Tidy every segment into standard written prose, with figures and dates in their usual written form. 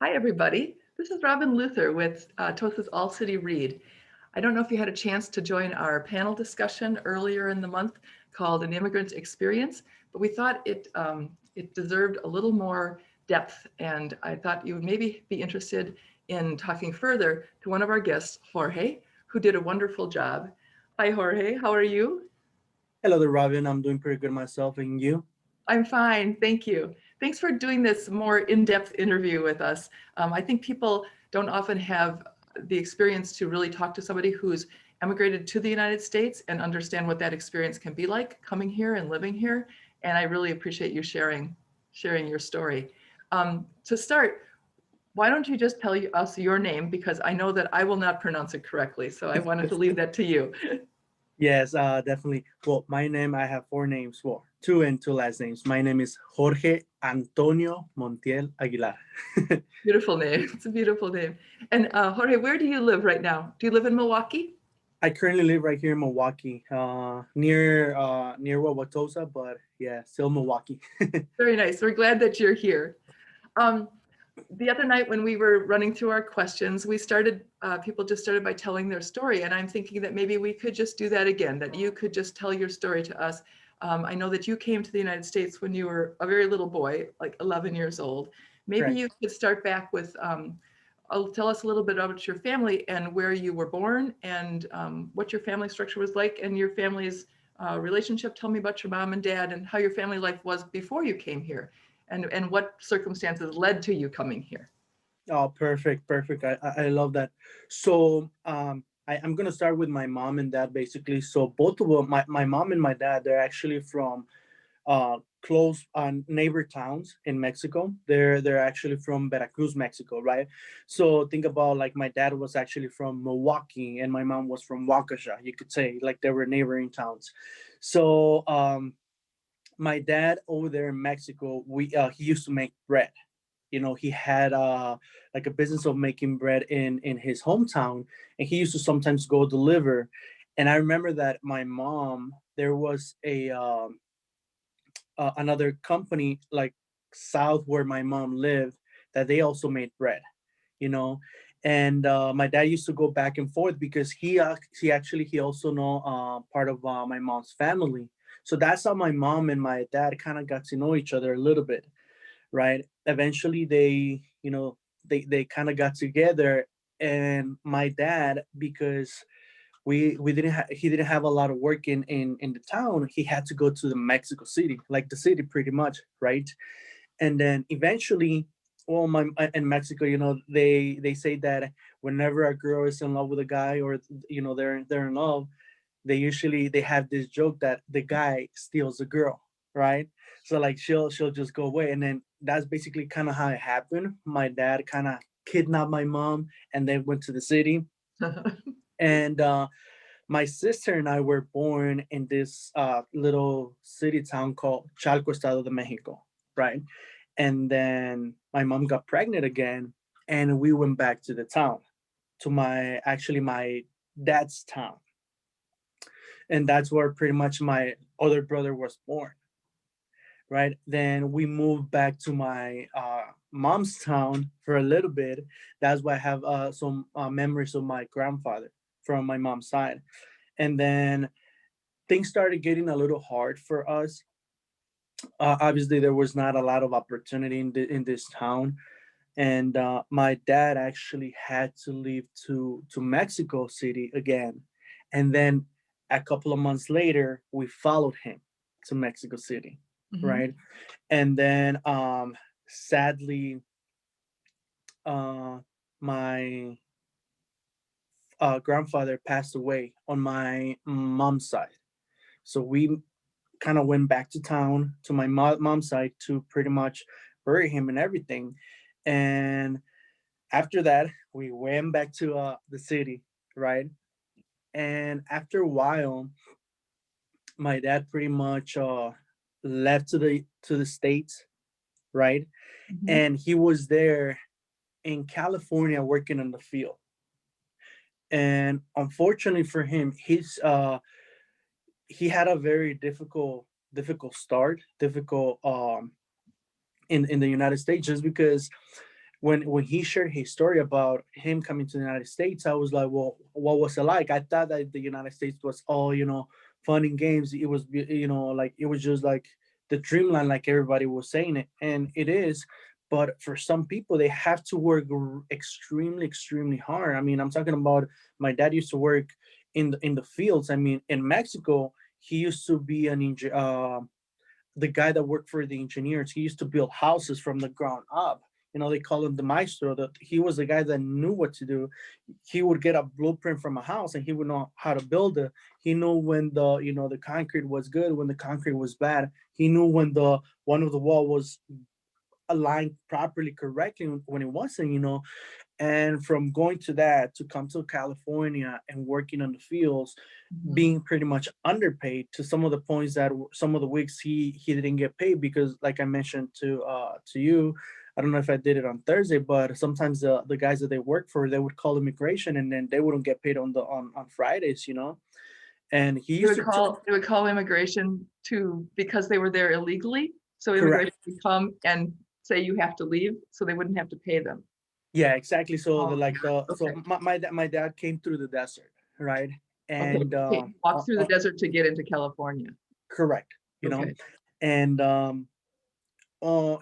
Hi, everybody. This is Robin Luther with TOSA's All City Read. I don't know if you had a chance to join our panel discussion earlier in the month called An Immigrant Experience, but we thought it deserved a little more depth, and I thought you would maybe be interested in talking further to one of our guests, Jorge, who did a wonderful job. Hi, Jorge. How are you? Hello there, Robin. I'm doing pretty good myself, and you? I'm fine, thank you. Thanks for doing this more in-depth interview with us. I think people don't often have the experience to really talk to somebody who's emigrated to the United States and understand what that experience can be like coming here and living here. And I really appreciate you sharing your story. To start, why don't you just tell us your name, because I know that I will not pronounce it correctly. So I wanted to leave that to you. Yes, definitely. Well, my name, I have four names. Well, two and two last names. My name is Jorge Antonio Montiel Aguilar. Beautiful name. It's a beautiful name. And Jorge, where do you live right now? Do you live in Milwaukee? I currently live right here in Milwaukee, near Wauwatosa, but yeah, still Milwaukee. Very nice. We're glad that you're here. Um, the other night when we were running through our questions, people just started by telling their story. And I'm thinking that maybe we could just do that again, that you could just tell your story to us. I know that you came to the United States when you were a very little boy, like 11 years old. Maybe Correct. you could start back with, tell us a little bit about your family and where you were born and what your family structure was like and your family's relationship. Tell me about your mom and dad and how your family life was before you came here and what circumstances led to you coming here. Oh, perfect, perfect. I love that. So, I'm gonna start with my mom and dad basically. So both of them, my mom and my dad, they're actually from close neighbor towns in Mexico. They're actually from Veracruz, Mexico, right? So think about like my dad was actually from Milwaukee and my mom was from Waukesha. You could say like they were neighboring towns. So my dad over there in Mexico, we he used to make bread. He had like a business of making bread in his hometown, and he used to sometimes go deliver. And I remember that my mom, there was a another company like south where my mom lived that they also made bread, you know. And my dad used to go back and forth because he also know part of my mom's family. So that's how my mom and my dad kind of got to know each other a little bit, right? Eventually they kind of got together. And my dad, because we didn't he didn't have a lot of work in the town, he had to go to the Mexico City, like the city pretty much, right? And then eventually, well, my in Mexico, they say that whenever a girl is in love with a guy, or they're in love, they have this joke that the guy steals the girl, right? So like she'll just go away. And then that's basically kind of how it happened. My dad kind of kidnapped my mom and then went to the city. And my sister and I were born in this little city town called Chalco, Estado de Mexico, right? And then my mom got pregnant again, and we went back to the town, to my dad's town, and that's where pretty much my other brother was born, right? Then we moved back to my mom's town for a little bit. That's why I have some memories of my grandfather from my mom's side. And then things started getting a little hard for us. Obviously, there was not a lot of opportunity in this town, and my dad actually had to leave to Mexico City again. And then a couple of months later, we followed him to Mexico City, Mhm. right? And then sadly, my grandfather passed away on my mom's side. So we kind of went back to town to my mom's side to pretty much bury him and everything. And after that, we went back to the city, right? And after a while, my dad pretty much left to the states, right? Mhm. And he was there in California working in the field. And unfortunately for him, he had a very difficult start, difficult in the United States, just because when he shared his story about him coming to the United States, I was like, well, what was it like? I thought that the United States was all, fun and games. It was, like it was just like the dreamland, like everybody was saying it, and it is. But for some people, they have to work extremely, extremely hard. I mean, I'm talking about my dad used to work in the fields. I mean, in Mexico, he used to be the guy that worked for the engineers. He used to build houses from the ground up. They call him the maestro. That he was the guy that knew what to do. He would get a blueprint from a house, and he would know how to build it. He knew when the concrete was good, when the concrete was bad. He knew when the one of the wall was aligned properly, correctly, when it wasn't. And from going to that to come to California and working on the fields, Mhm. being pretty much underpaid to some of the points that some of the weeks he didn't get paid because, like I mentioned to you, I don't know if I did it on Thursday, but sometimes the guys that they work for, they would call immigration and then they wouldn't get paid on Fridays. And he They used would to call they would call immigration to because they were there illegally. So correct. immigration would come and say you have to leave, so they wouldn't have to pay them. Yeah, exactly. So Oh, the like the okay, so my dad came through the desert, right? okay, And okay. Walk through the desert to get into California. correct, Okay. and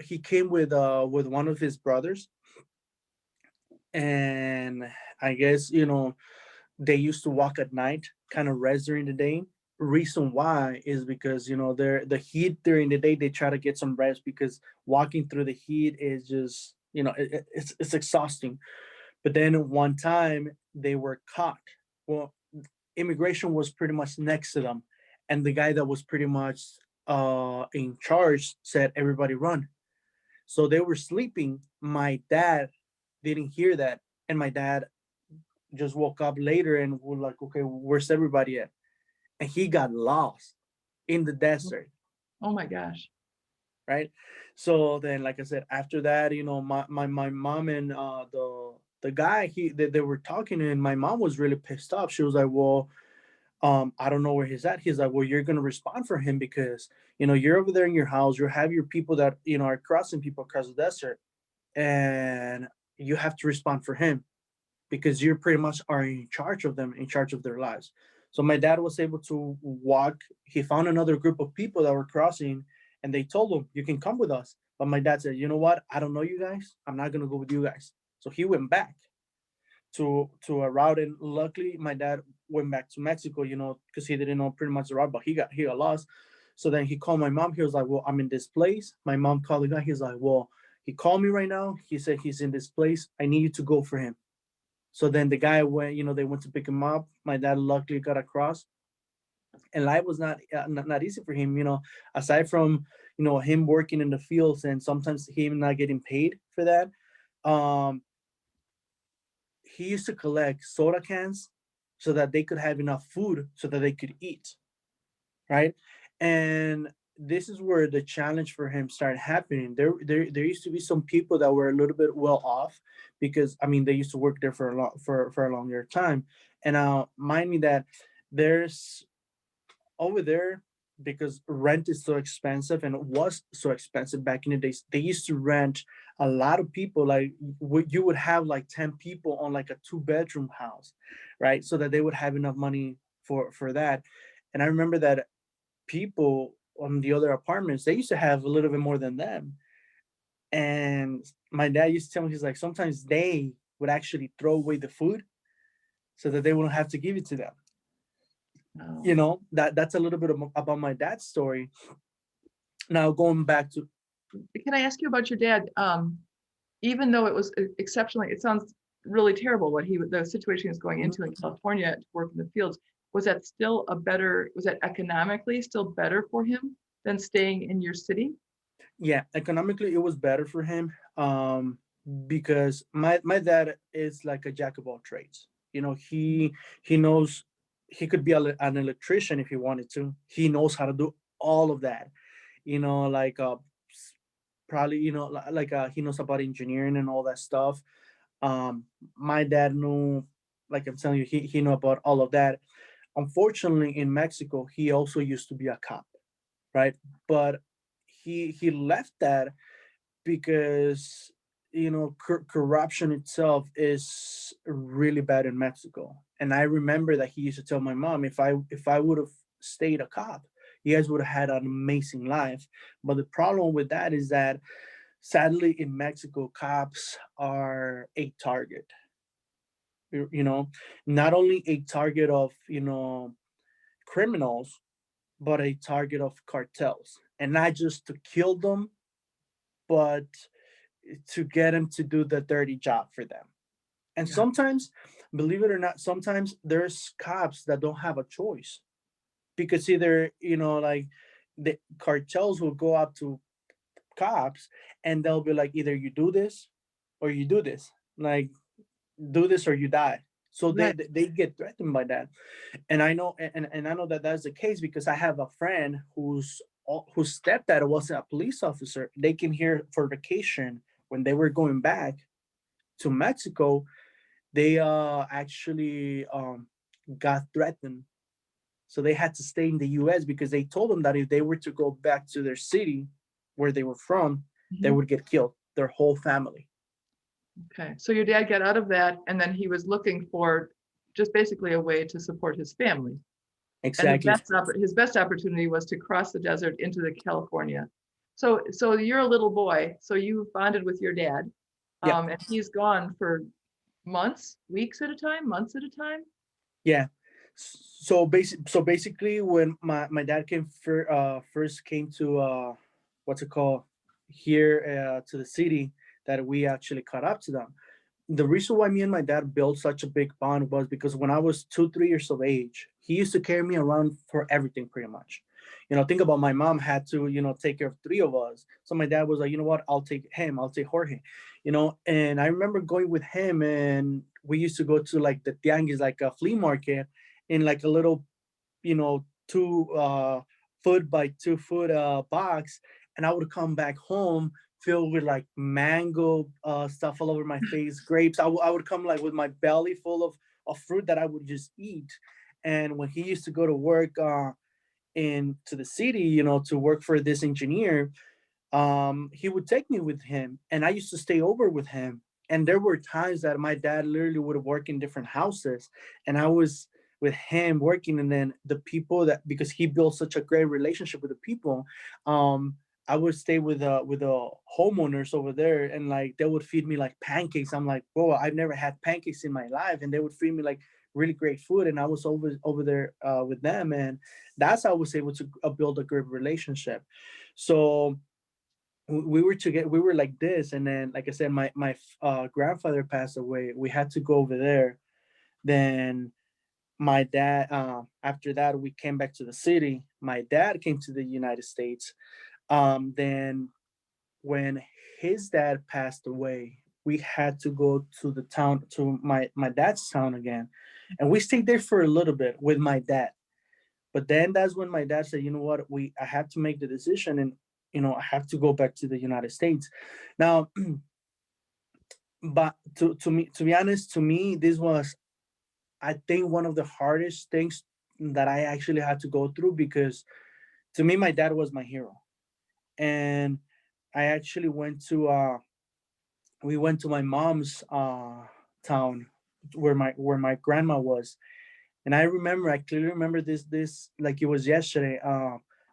he came with one of his brothers, and I guess they used to walk at night, kind of rest during the day. Reason why is because the heat during the day, they try to get some rest because walking through the heat is just it's exhausting. But then one time they were caught. Well, immigration was pretty much next to them, and the guy that was pretty much in charge said, "Everybody run." So they were sleeping. My dad didn't hear that, and my dad just woke up later and was like, "Okay, where's everybody at?" And he got lost in the desert, Oh my gosh. right? So then, like I said, after that, my mom and the guy they were talking, and my mom was really pissed off. She was like, "Well, I don't know where he's at." He's like, "Well, you're gonna respond for him because you're over there in your house. You have your people that are crossing people across the desert, and you have to respond for him because you pretty much are in charge of them, in charge of their lives." So my dad was able to walk. He found another group of people that were crossing, and they told him, "You can come with us." But my dad said, "You know what? I don't know you guys. I'm not gonna go with you guys." So he went back to a route, and luckily my dad went back to Mexico, because he didn't know pretty much the route, but he got lost. So then he called my mom. He was like, "Well, I'm in this place." My mom called the guy. He's like, "Well, he called me right now. He said he's in this place. I need you to go for him." So then the guy went, they went to pick him up. My dad luckily got across, and life was not easy for him. Aside from him working in the fields and sometimes him not getting paid for that. Um, he used to collect soda cans so that they could have enough food so that they could eat, right? And this is where the challenge for him started happening. There used to be some people that were a little bit well off because I mean they used to work there for a longer time. And mind me that there's over there, because rent is so expensive and it was so expensive back in the days, they used to rent a lot of people. Like you would have like 10 people on like a 2-bedroom house, right? So that they would have enough money for that. And I remember that people on the other apartments, they used to have a little bit more than them. And my dad used to tell me, he's like, sometimes they would actually throw away the food so that they wouldn't have to give it to them. Oh. That's a little bit about my dad's story. Now going back to Can I ask you about your dad? Even though it was exceptionally, it sounds really terrible what the situation he was going into in California to work in the fields. Was that economically still better for him than staying in your city? yeah, economically it was better for him, because my dad is like a jack of all trades. He knows. He could be an electrician if he wanted to. He knows how to do all of that. Like probably like he knows about engineering and all that stuff. My dad knew, like I'm telling you, he knew about all of that. Unfortunately, in Mexico, he also used to be a cop, right? But he left that because corruption itself is really bad in Mexico. And I remember that he used to tell my mom, if I would have stayed a cop, you guys would have had an amazing life. But the problem with that is that sadly in Mexico, cops are a target. You know, not only a target of criminals, but a target of cartels, and not just to kill them, but to get them to do the dirty job for them. And Yeah. sometimes, believe it or not, sometimes there's cops that don't have a choice, because either like the cartels will go up to cops and they'll be like, either you do this or you do this, like do this or you die. So they Right. they get threatened by that. And I know, and I know that that's the case because I have a friend whose stepdad wasn't a police officer. They came here for vacation. When they were going back to Mexico, they actually got threatened, so they had to stay in the US because they told them that if they were to go back to their city where they were from, they Mhm. would get killed, their whole family. Okay. So your dad got out of that, and then he was looking for just basically a way to support his family. And Exactly. his best opportunity was to cross the desert into the California. So you're a little boy, so you bonded with your dad, Yeah. and he's gone for months, weeks at a time, months at a time. Yeah. So basically, when my dad first came to what's it called, here to the city, that we actually caught up to them. The reason why me and my dad built such a big bond was because when I was 2, 3 years of age, he used to carry me around for everything pretty much. Think about, my mom had to, take care of three of us. So my dad was like, you know what, I'll take him, I'll take Jorge, and I remember going with him, and we used to go to like the tianguis, like a flea market, in like a little, 2 foot by 2 foot box. And I would come back home filled with like mango stuff all over my face, grapes. I would come like with my belly full of fruit that I would just eat. And when he used to go to work into the city, to work for this engineer, he would take me with him, and I used to stay over with him. And there were times that my dad literally would work in different houses, and I was with him working. And then the people, that because he built such a great relationship with the people, um, I would stay with the homeowners over there, and like they would feed me like pancakes. I'm like, whoa, I've never had pancakes in my life, and they would feed me like really great food, and I was over there with them, and that's how I was able to build a good relationship. So we were together, we were like this. And then, like I said, my grandfather passed away, we had to go over there. Then my dad, after that, we came back to the city. My dad came to the United States. Then when his dad passed away, we had to go to the town, to my dad's town again, and we stayed there for a little bit with my dad. But then that's when my dad said, you know what, we I have to make the decision, and I have to go back to the United States. Now, but to be honest, to me, this was, I think, one of the hardest things that I actually had to go through, because to me, my dad was my hero. And I actually we went to my mom's town, where my grandma was. And I clearly remember this like it was yesterday.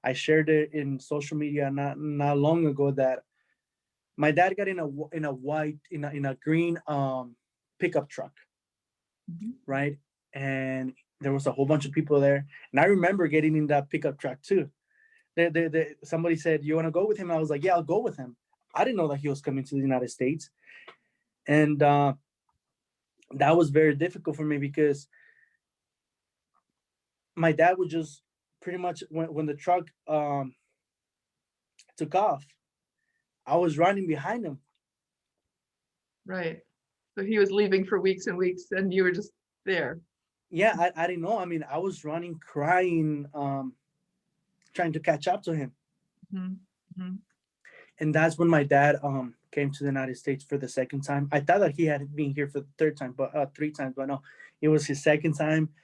I shared it in social media not long ago, that my dad got in a white, in a green pickup truck, Mhm. right? And there was a whole bunch of people there, and I remember getting in that pickup truck too. Somebody said, "You want to go with him?" I was like, "Yeah, I'll go with him." I didn't know that he was coming to the United States, and that was very difficult for me, because my dad would just pretty much, when the truck took off, I was running behind him. Right. So he was leaving for weeks and weeks, and you were just there. Yeah, I didn't know. I mean, I was running, crying, trying to catch up to him. Mhm. Mhm. And that's when my dad came to the United States for the second time. I thought that he had been here for the third time, but 3 times, but no, it was his second time.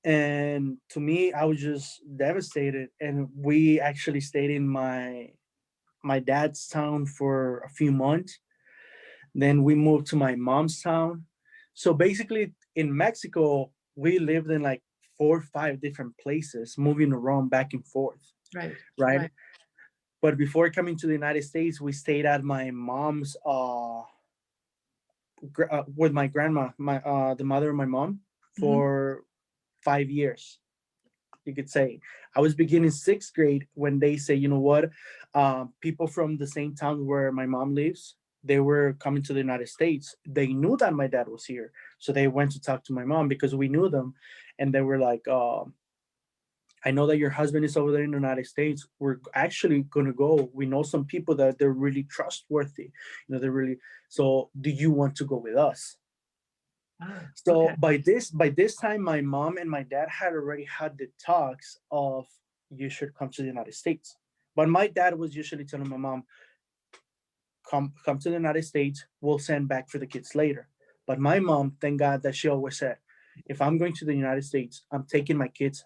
And to me, I was just devastated. And we actually stayed in my dad's town for a few months. Then we moved to my mom's town. So basically, in Mexico, we lived in like 4 or 5 different places, moving around back and forth, Right. right? Right. But before coming to the United States, we stayed at my mom's with my grandma, my the mother of my mom, Mhm. for 5 years. You could say I was beginning sixth grade when they say, you know what, people from the same town where my mom lives, they were coming to the United States. They knew that my dad was here, so they went to talk to my mom because we knew them, and they were like, I know that your husband is over there in the United States. We're actually gonna go. We know some people that they're really trustworthy. They're really. So, do you want to go with us? Ah, So okay. by this time, my mom and my dad had already had the talks of you should come to the United States. But my dad was usually telling my mom, come to the United States. We'll send back for the kids later. But my mom, thank God that she always said, if I'm going to the United States, I'm taking my kids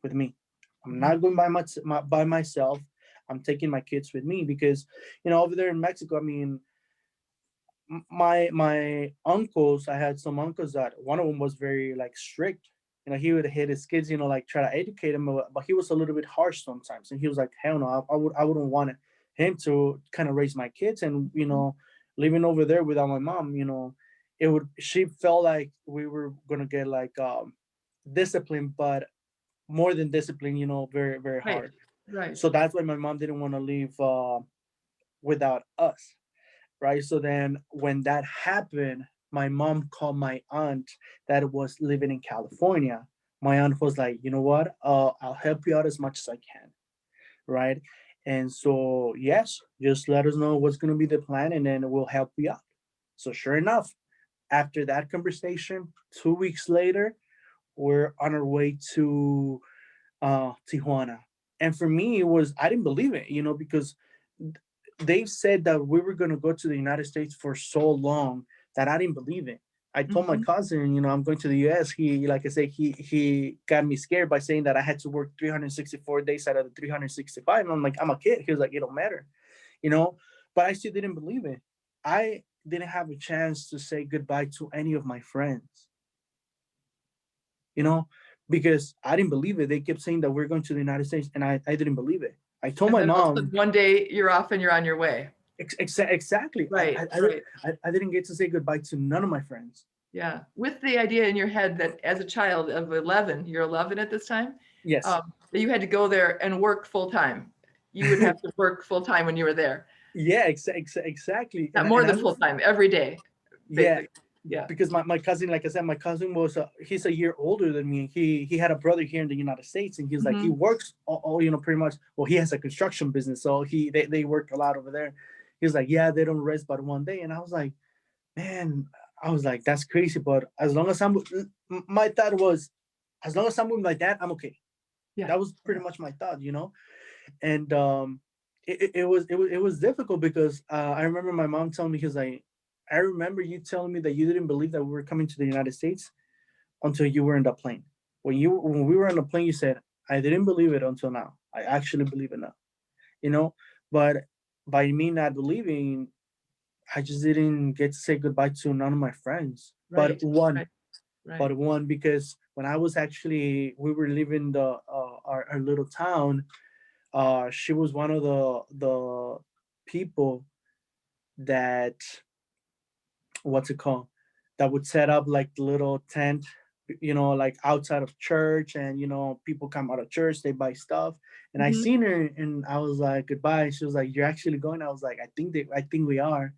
with me. I'm Mhm. not going by myself. I'm taking my kids with me because, over there in Mexico, I mean, my uncles, I had some uncles that one of them was very like strict. He would hit his kids, like try to educate them, but he was a little bit harsh sometimes. And he was like, hell no, I wouldn't want him to kind of raise my kids. And living over there without my mom, she felt like we were gonna get like discipline, but more than discipline, very very Right. hard. Right. So that's why my mom didn't want to leave without us, right? So then when that happened, my mom called my aunt that was living in California. My aunt was like, you know what? I'll help you out as much as I can, right? And so, yes, just let us know what's going to be the plan and then we'll help you out. So, sure enough, after that conversation, 2 weeks later, we're on our way to Tijuana. And for me, I didn't believe it, because they said that we were going to go to the United States for so long that I didn't believe it. I told my Mhm. cousin, I'm going to the US. He, like I said, he got me scared by saying that I had to work 364 days out of the 365. And I'm like, I'm a kid. He was like, it don't matter, you know, but I still didn't believe it. I didn't have a chance to say goodbye to any of my friends, you know, because I didn't believe it. They kept saying that we're going to the United States, and I didn't believe it. I told And my then all of a sudden mom, one day you're off and you're on your way. exactly. Right. Right. I didn't get to say goodbye to none of my friends. Yeah. With the idea in your head that as a child of 11, you're 11 at this time, Yes. that you had to go there and work full time. You would have to work full time when you were there. Yeah, exactly. Not more And I than full was, time, every day, yeah, basically. Yeah. because my cousin, like I said, my cousin was he's a year older than me. He had a brother here in the United States, and he's like he Mhm. works all pretty much. Well, he has a construction business, so they work a lot over there. He was like, yeah, they don't rest but one day, and I was like, man, I was like, that's crazy. But as long as my thought was, as long as I'm with my dad, I'm okay. Yeah. That was Yeah. pretty much my thought. And it was difficult because I remember my mom telling me, he was like, I remember you telling me that you didn't believe that we were coming to the United States until you were in the plane. When we were on the plane, you said, I didn't believe it until now. I actually believe it now. You know, but by me not believing, I just didn't get to say goodbye to none of my friends. But Right. one, Right. Right. because when I was actually we were leaving our little town, she was one of the people that, what's it called, that would set up like the little tent, like outside of church, and people come out of church, they buy stuff. And I Mhm. seen her and I was like, goodbye. She was like, you're actually going? I was like, I think we are.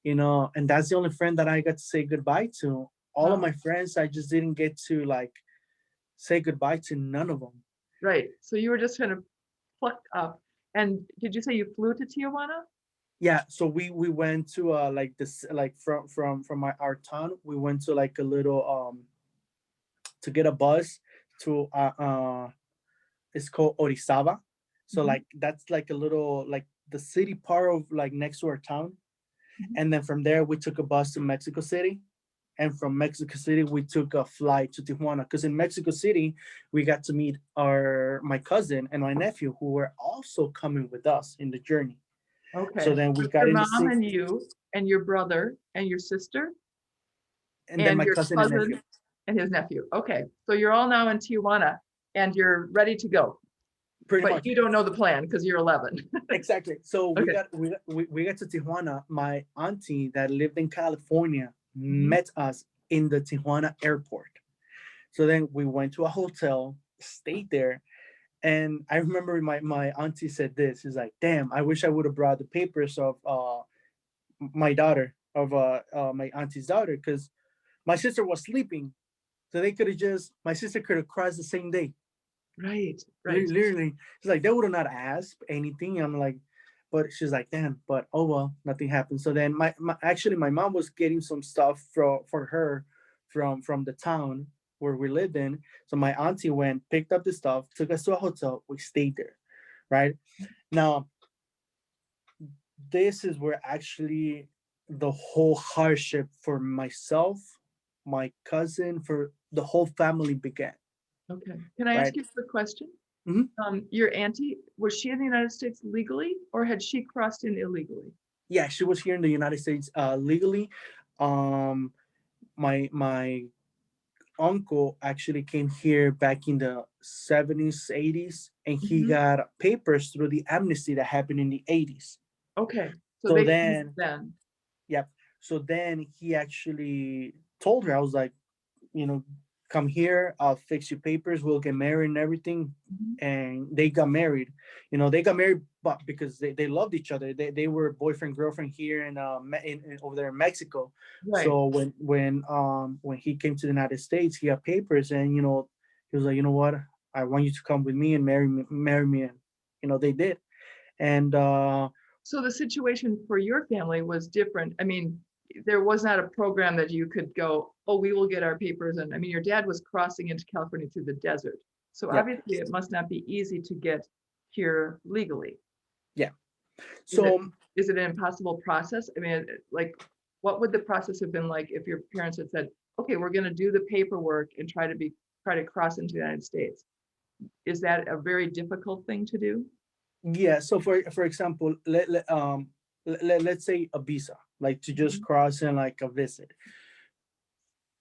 And that's the only friend that I got to say goodbye to. All of Wow. my friends, I just didn't get to like say goodbye to none of them. Right. So you were just kind of plucked up. And did you say you flew to Tijuana? Yeah, so we went to like this, like from our town, we went to like a little to get a bus to it's called Orizaba. So Mhm. like that's like a little, like the city part of like next to our town. Mhm. And then from there we took a bus to Mexico City. And from Mexico City we took a flight to Tijuana, because in Mexico City we got to meet my cousin and my nephew, who were also coming with us in the journey. Okay. So then we With got your in the mom six, and you and your brother and your sister and then and my your cousin and nephew. cousin and his nephew. Okay. So you're all now in Tijuana and you're ready to go, Pretty but much. you don't know the plan because you're 11. Exactly. So Okay. we got to Tijuana. My auntie that lived in California Mhm. met us in the Tijuana airport. So then we went to a hotel, stayed there, and I remember my auntie said this. She's like, "Damn, I wish I would have brought the papers of my daughter, of my auntie's daughter, because my sister was sleeping, so they could have just my sister could have crossed the same day. Right. Right. Literally, she's like, they would have not asked anything. I'm like, but she's like, damn, but oh well, nothing happened. So then actually my mom was getting some stuff for her from the town where we lived in. So my auntie went, picked up the stuff, took us to a hotel. We stayed there, right? Now, this is where actually the whole hardship for myself, my cousin, for the whole family began, Okay. Can I right? ask you a quick question? Mhm. Your auntie, was she in the United States legally or had she crossed in illegally? Yeah, she was here in the United States legally. Um, my uncle actually came here back in the 70s, 80s, and he Mhm. got papers through the amnesty that happened in the 80s. Okay. So So they came then, then. yep. So then he actually told her, I was like, you know, come here, I'll fix your papers, we'll get married and everything. Mhm. And they got married. They got married, but because they loved each other. They were boyfriend girlfriend here over there in Mexico. Right. So when he came to the United States, he had papers, and he was like, you know what, I want you to come with me and marry me, and they did. And So the situation for your family was different. I mean, there was not a program that you could go, oh, we will get our papers. And I mean, your dad was crossing into California through the desert. So yeah, obviously it must not be easy to get here legally. yeah. Is it So is it an impossible process? I mean, like, what would the process have been like if your parents had said, okay, we're going to do the paperwork and try to cross into the United States? Is that a very difficult thing to do? yeah, so for example, let's say a visa, like to just Mhm. cross in, like a visit.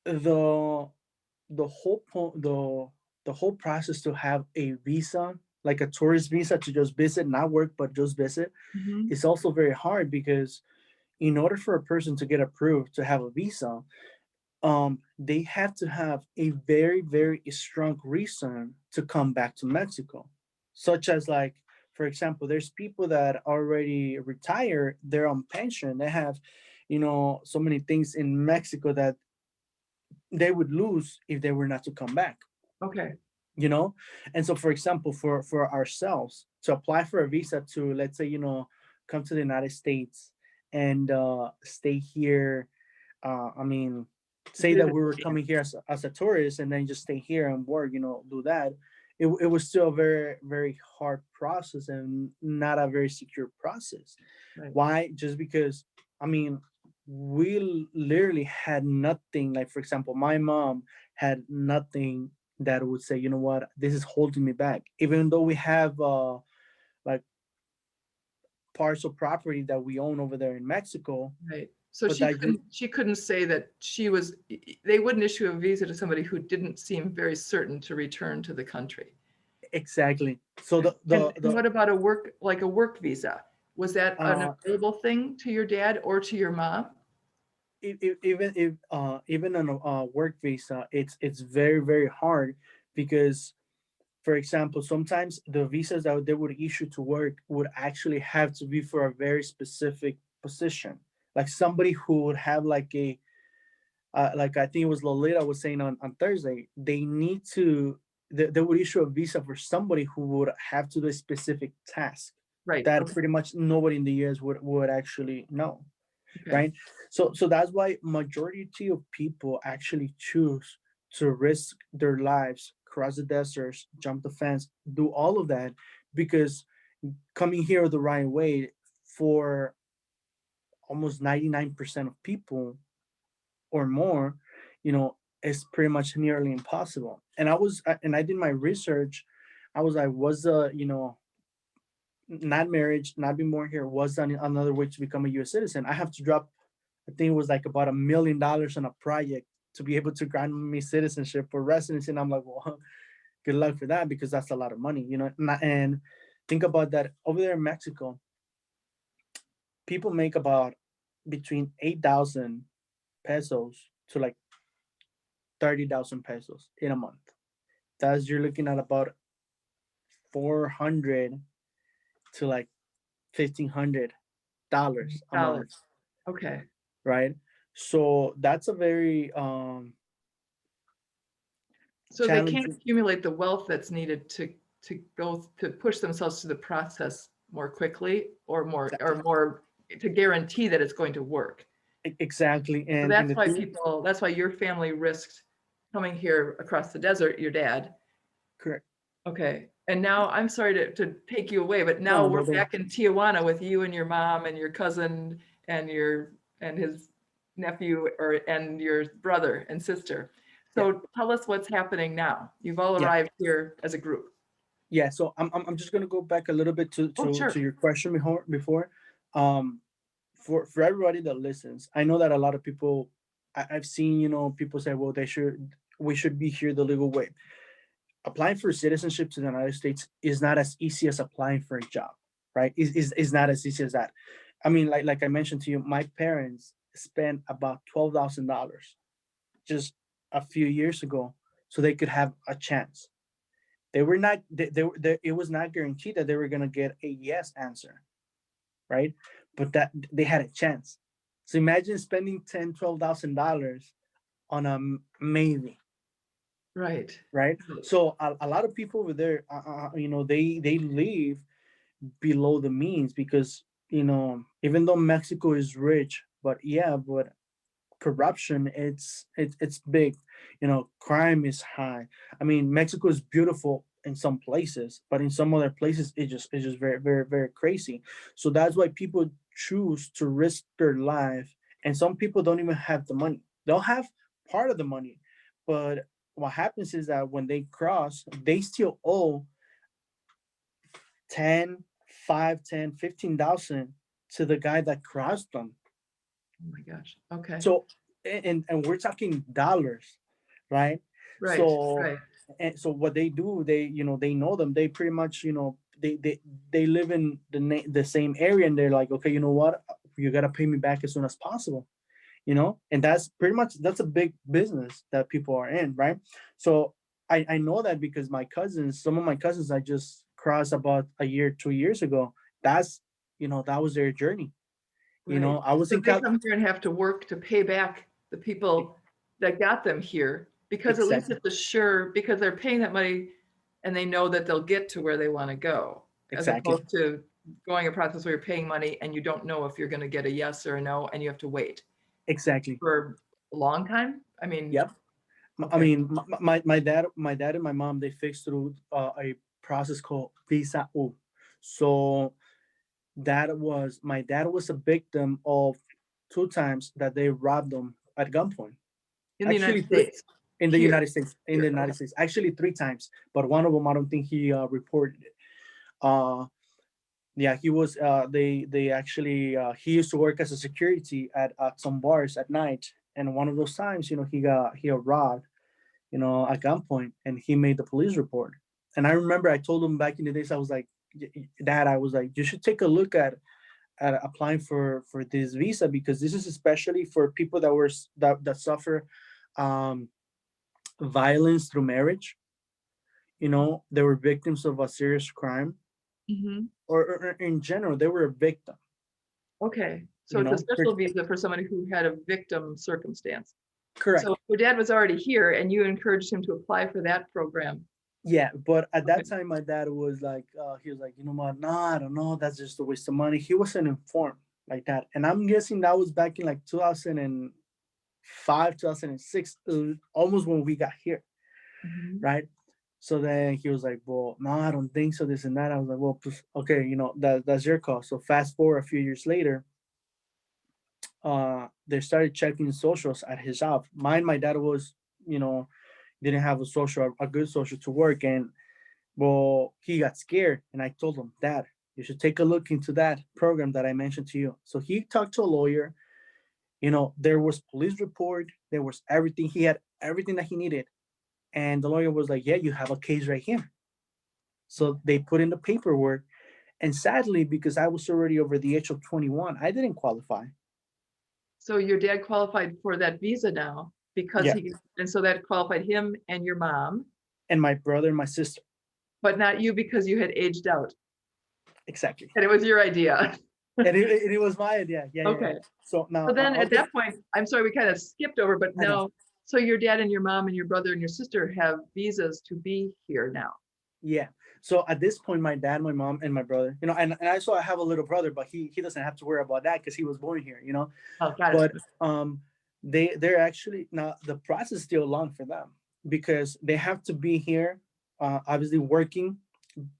The the whole process to have a visa, like a tourist visa, to just visit, not work, but just visit, Mhm. is also very hard, because in order for a person to get approved to have a visa, they have to have a very, very strong reason to come back to Mexico, such as, like, for example, there's people that already retire, they're on pension, they have, so many things in Mexico that they would lose if they were not to come back. Okay. you know and so, for example, for ourselves to apply for a visa to, let's say, come to the United States and stay here. I mean, say that Visit. we were Yeah. coming here as a tourist and then just stay here and work, do that. It was still a very, very hard process and not a very secure process. Right. Why? Just because, I mean, we literally had nothing. Like, for example, my mom had nothing that would say, you know what, this is holding me back, even though we have like parts of property that we own over there in Mexico. Right. So But that just she couldn't say that she was, they wouldn't issue a visa to somebody who didn't seem very certain to return to the country. exactly. So And what about a work, like a work visa? Was that an uh available thing to your dad or to your mom? even if even on a work visa, it's very, very hard, because, for example, sometimes the visas that they would issue to work would actually have to be for a very specific position, like somebody who would have like a like, I think it was Lolita was saying on Thursday, they need to, they would issue a visa for somebody who would have to do a specific task Right. that Okay. pretty much nobody in the US would actually know, Okay. right? So that's why majority of people actually choose to risk their lives, cross the deserts, jump the fence, do all of that, because coming here the right way, for almost 99% of people or more, is pretty much nearly impossible. And I did my research. I was like, what's the, not marriage, not being born here was another way to become a U.S. citizen. I have to drop, I think it was like about $1 million on a project to be able to grant me citizenship for residency. And I'm like, well, good luck for that because that's a lot of money, you know. And think about that over there in Mexico, people make about between 8,000 pesos to like 30,000 pesos in a month. That's you're looking at about 400 to like $1,500 a month, Dollars. Okay. right? So that's a very So they can't challenging. accumulate the wealth that's needed to go to push themselves through the process more quickly or more to guarantee that it's going to work. Exactly. So And that's the why thing, that's why your family risked coming here across the desert, your dad. correct. Okay. And now I'm sorry to take you away, but now No, we're don't. back in Tijuana with you and your mom and your cousin and his nephew and your brother and sister. Yeah, So tell us what's happening now. You've all yeah, arrived here as a group. yeah. So I'm just gonna go back a little bit to Oh, to sure. your question before. Um, for everybody that listens, I know that a lot of people, I've seen, you know, people say, well, we should be here the legal way. Applying for citizenship to the United States is not as easy as applying for a job, right? Is not as easy as that. I mean, like I mentioned to you, my parents spent about $12,000 just a few years ago so they could have a chance. They were not it was not guaranteed that they were going to get a yes answer, right? But that they had a chance. So imagine spending $10,000 to $12,000 on a maybe, Right. right? So a lot of people over there, you know, they live below the means because, you know, even though Mexico is rich, but yeah, but corruption, it's big. You know, crime is high. I mean, Mexico is beautiful in some places, but in some other places it's just very, very, very crazy. So that's why people choose to risk their life. And some people don't even have the money. They'll have part of the money, but what happens is that when they cross, they still owe 10, 5, 10, 15,000 to the guy that crossed them. Oh my gosh. Okay. So and we're talking dollars, right? Right. So Right. and so what they do, they, you know, they know them. They pretty much, you know, they live in the same area, and they're like, okay, you know what, you gotta pay me back as soon as possible, you know. And that's pretty much, that's a big business that people are in, right? So I know that because my cousins, some of my cousins, I just crossed about a year, 2 years ago. That's, you know, that was their journey. You Right. know, I was So in they Cal. come here and have to work to pay back the people that got them here because at least Exactly. it's assured because they're paying that money and they know that they'll get to where they want to go, as Exactly. opposed to going a process where you're paying money and you don't know if you're going to get a yes or a no and you have to wait Exactly. for a long time. I mean, Yep. I okay. mean, my dad and my mom, they fixed through a process called Visa U. So my dad was a victim of two times that they robbed him at gunpoint. In the United Actually, three States, in the here, United States. In the here. United Okay. States, actually three times, but one of them I don't think he reported it. Uh, yeah, he was. They actually he used to work as a security at some bars at night, and one of those times, you know, he got robbed, you know, at gunpoint, and he made the police report. And I remember I told him back in the days, I was like, Dad, I was like, you should take a look at applying for this visa, because this is especially for people that that suffer um, violence through marriage. You know, they were victims of a serious crime, Mhm. or in general, they were a victim. Okay. So You it's a know, special visa for somebody who had a victim circumstance. correct. So your dad was already here and you encouraged him to apply for that program. Yeah, but at Okay. that time, my dad was like, he was like, you know what? No, I don't know. That's just a waste of money. He wasn't informed like that, and I'm guessing that was back in like 2005, 2006, almost when we got here, Mhm. right? So then he was like, well, no, I don't think so. This and that. I was like, well, okay, you know, that's your call. So fast forward a few years later, they started checking socials at his job. My dad was, you know, didn't have a good social to work, and well, he got scared, and I told him, Dad, You should take a look into that program that I mentioned to you. So he talked to a lawyer. There was police report, there was everything. He had everything that he needed. And the lawyer was like, yeah, you have a case right here. So they put in the paperwork. And sadly, because I was already over the age of 21, I didn't qualify. So your dad qualified for that visa now because Yeah. and so that qualified him and your mom, And my brother and my sister. but not you because you had aged out Exactly. and it was your idea. And it was my idea. Yeah. Okay. So now So then I'll at that point, I'm sorry, we kind of skipped over, but I know. now, so your dad and your mom and your brother and your sister have visas to be here now. Yeah. So at this point, my dad, my mom, and my brother, and I have a little brother, but he doesn't have to worry about that because he was born here. Oh, got But it. they're actually now the process is still long for them because they have to be here, obviously working,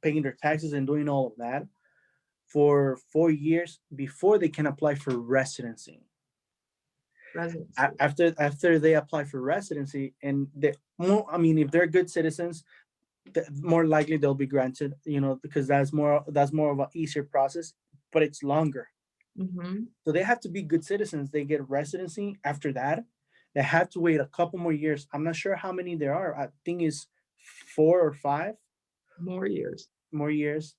paying their taxes, and doing all of that for 4 years before they can apply for residency. Residency. After they apply for residency, and if they're good citizens, more likely they'll be granted, because that's more of an easier process, but it's longer. Mm-hmm. So they have to be good citizens. They get residency. After that, they have to wait a couple more years. I'm not sure how many there are. I think it's 4 or 5 More years. more years,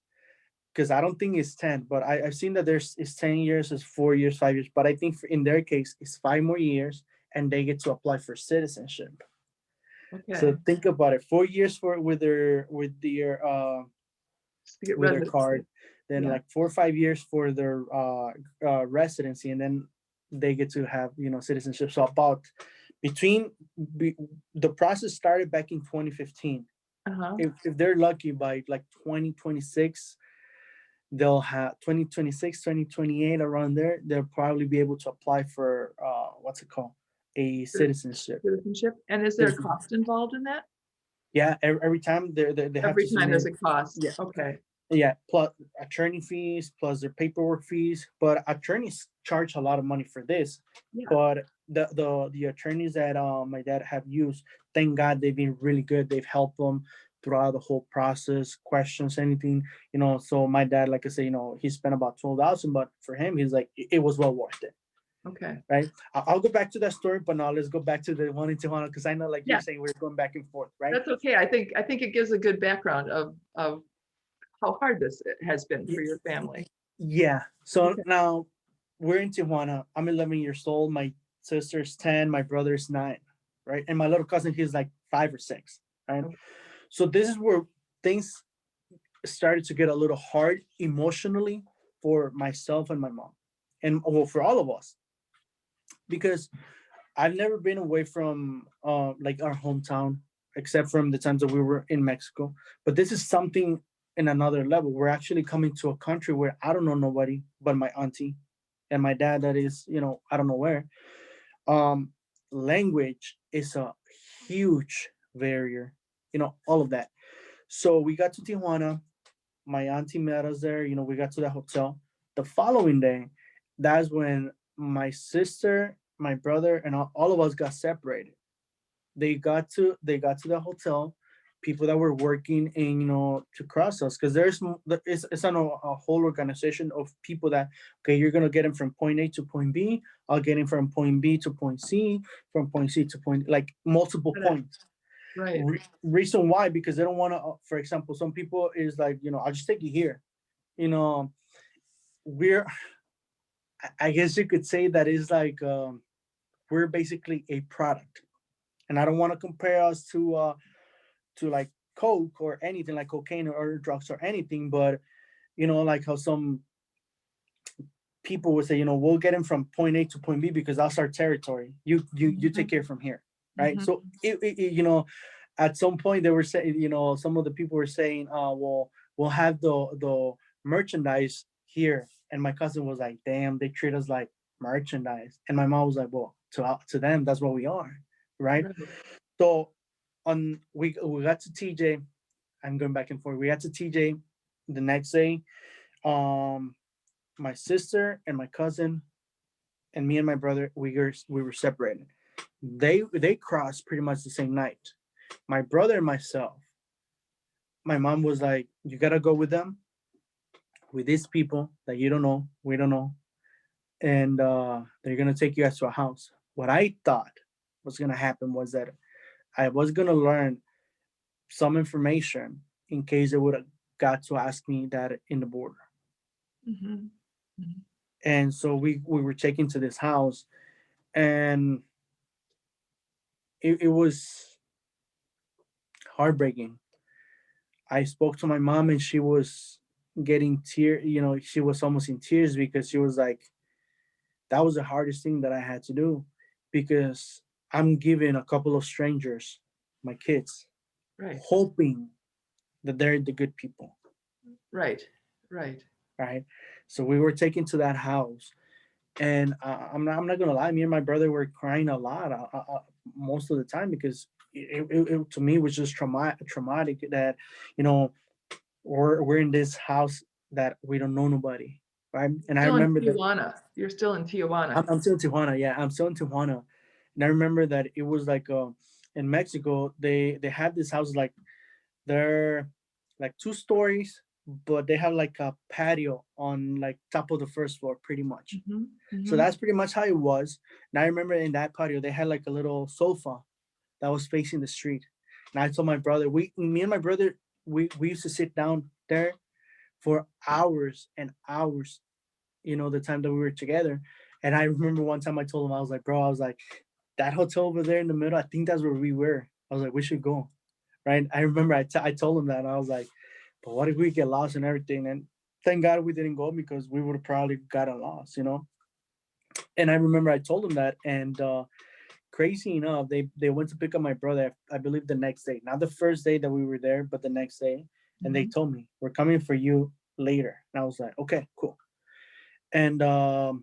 because I don't think it's 10, but I've seen that it's 10 years, it's 4 years, 5 years. But I think in their case, it's 5 more years, and they get to apply for citizenship. Okay. So think about it: 4 years with their card, then like 4 or 5 years for their residency, and then they get to have citizenship. So about the process started back in 2015. Uh-huh. If they're lucky, by like 2026, they'll have 2026, 2028, around there, they'll probably be able to apply for what's it called, a citizenship. And is there a cost involved in that? Yeah, every time they have Every to time there's submit. a cost. Yeah. Okay. Yeah, plus attorney fees, plus their paperwork fees. But attorneys charge a lot of money for this. Yeah. But the attorneys that my dad have used, thank God, they've been really good. They've helped them throughout the whole process, questions, anything. So my dad, like I say, he spent about 12,000, but for him, he's like, it was well worth it. Okay. Right. I'll go back to that story, but now let's go back to the one in Tijuana, because I know, like you're saying, we're going back and forth, right? That's okay. I think it gives a good background of how hard this has been for your family. Yeah. So now we're in Tijuana. I'm 11 years old. My sister's 10. My brother's 9. Right. And my little cousin, he's like 5 or 6. Right. Okay. So this is where things started to get a little hard emotionally for myself and my mom, and for all of us, because I've never been away from like our hometown, except from the times that we were in Mexico. But this is something in another level. We're actually coming to a country where I don't know nobody but my auntie and my dad, that is, I don't know where. Language is a huge barrier, all of that. So we got to Tijuana. My auntie met us there. We got to the hotel. The following day, that's when my sister, my brother, and all of us got separated. They got to the hotel. People that were working and to cross us, because it's on a whole organization of people that, okay, you're gonna get him from point A to point B. I'll get him from point B to point C, from point C to point, like multiple points. Right. Reason why? Because they don't want to. For example, some people is like, I'll just take you here. We're, I guess you could say that is like we're basically a product, and I don't want to compare us to like coke or anything, like cocaine or drugs or anything, but like how some people would say, we'll get him from point A to point B because that's our territory. You take care from here, right? Mm-hmm. So at some point they were saying, some of the people were saying, well, we'll have the merchandise here, and my cousin was like, damn, they treat us like merchandise, and my mom was like, well, to them, that's what we are, right? So we got to TJ. I'm going back and forth. We got to TJ the next day. My sister and my cousin and me and my brother, we were separated. They crossed pretty much the same night. My brother and myself, my mom was like, you gotta go with them. with these people that you don't know, we don't know, and they're gonna take you guys to a house. What I thought was gonna happen was that I was gonna learn some information in case they would have got to ask me that in the border. Mhm. Mhm. And so we were taken to this house, and it was heartbreaking. I spoke to my mom, and she was getting tear. She was almost in tears because she was like, that was the hardest thing that I had to do, because I'm giving a couple of strangers my kids, Right. hoping that they're the good people, Right. Right. right? So we were taken to that house, and I'm not gonna lie, me and my brother were crying a lot, most of the time, because to me was just traumatic that, you know we're in this house that we don't know nobody, right? And I Still in remember that Tijuana. You're still in Tijuana. I'm still in Tijuana. Yeah, I'm still in Tijuana, and I remember that it was like, in Mexico, they have this house, like, they're like 2 stories, but they have like a patio on, like, top of the first floor, pretty much. Mhm. So Mhm. that's pretty much how it was. And I remember in that patio they had like a little sofa that was facing the street. And I told my brother, me and my brother, we used to sit down there for hours and hours, the time that we were together. And I remember one time I told him, I was like, bro, I was like, that hotel over there in the middle, I think that's where we were. I was like, we should go. Right. I remember I told him that, and I was like, but what if we get lost and everything? And thank God we didn't go, because we would have probably gotten lost. And I remember I told him that. And crazy enough, they went to pick up my brother, I believe the next day, not the first day that we were there, but the next day. And they Mhm. told me, we're coming for you later. And I was like, okay, cool. And I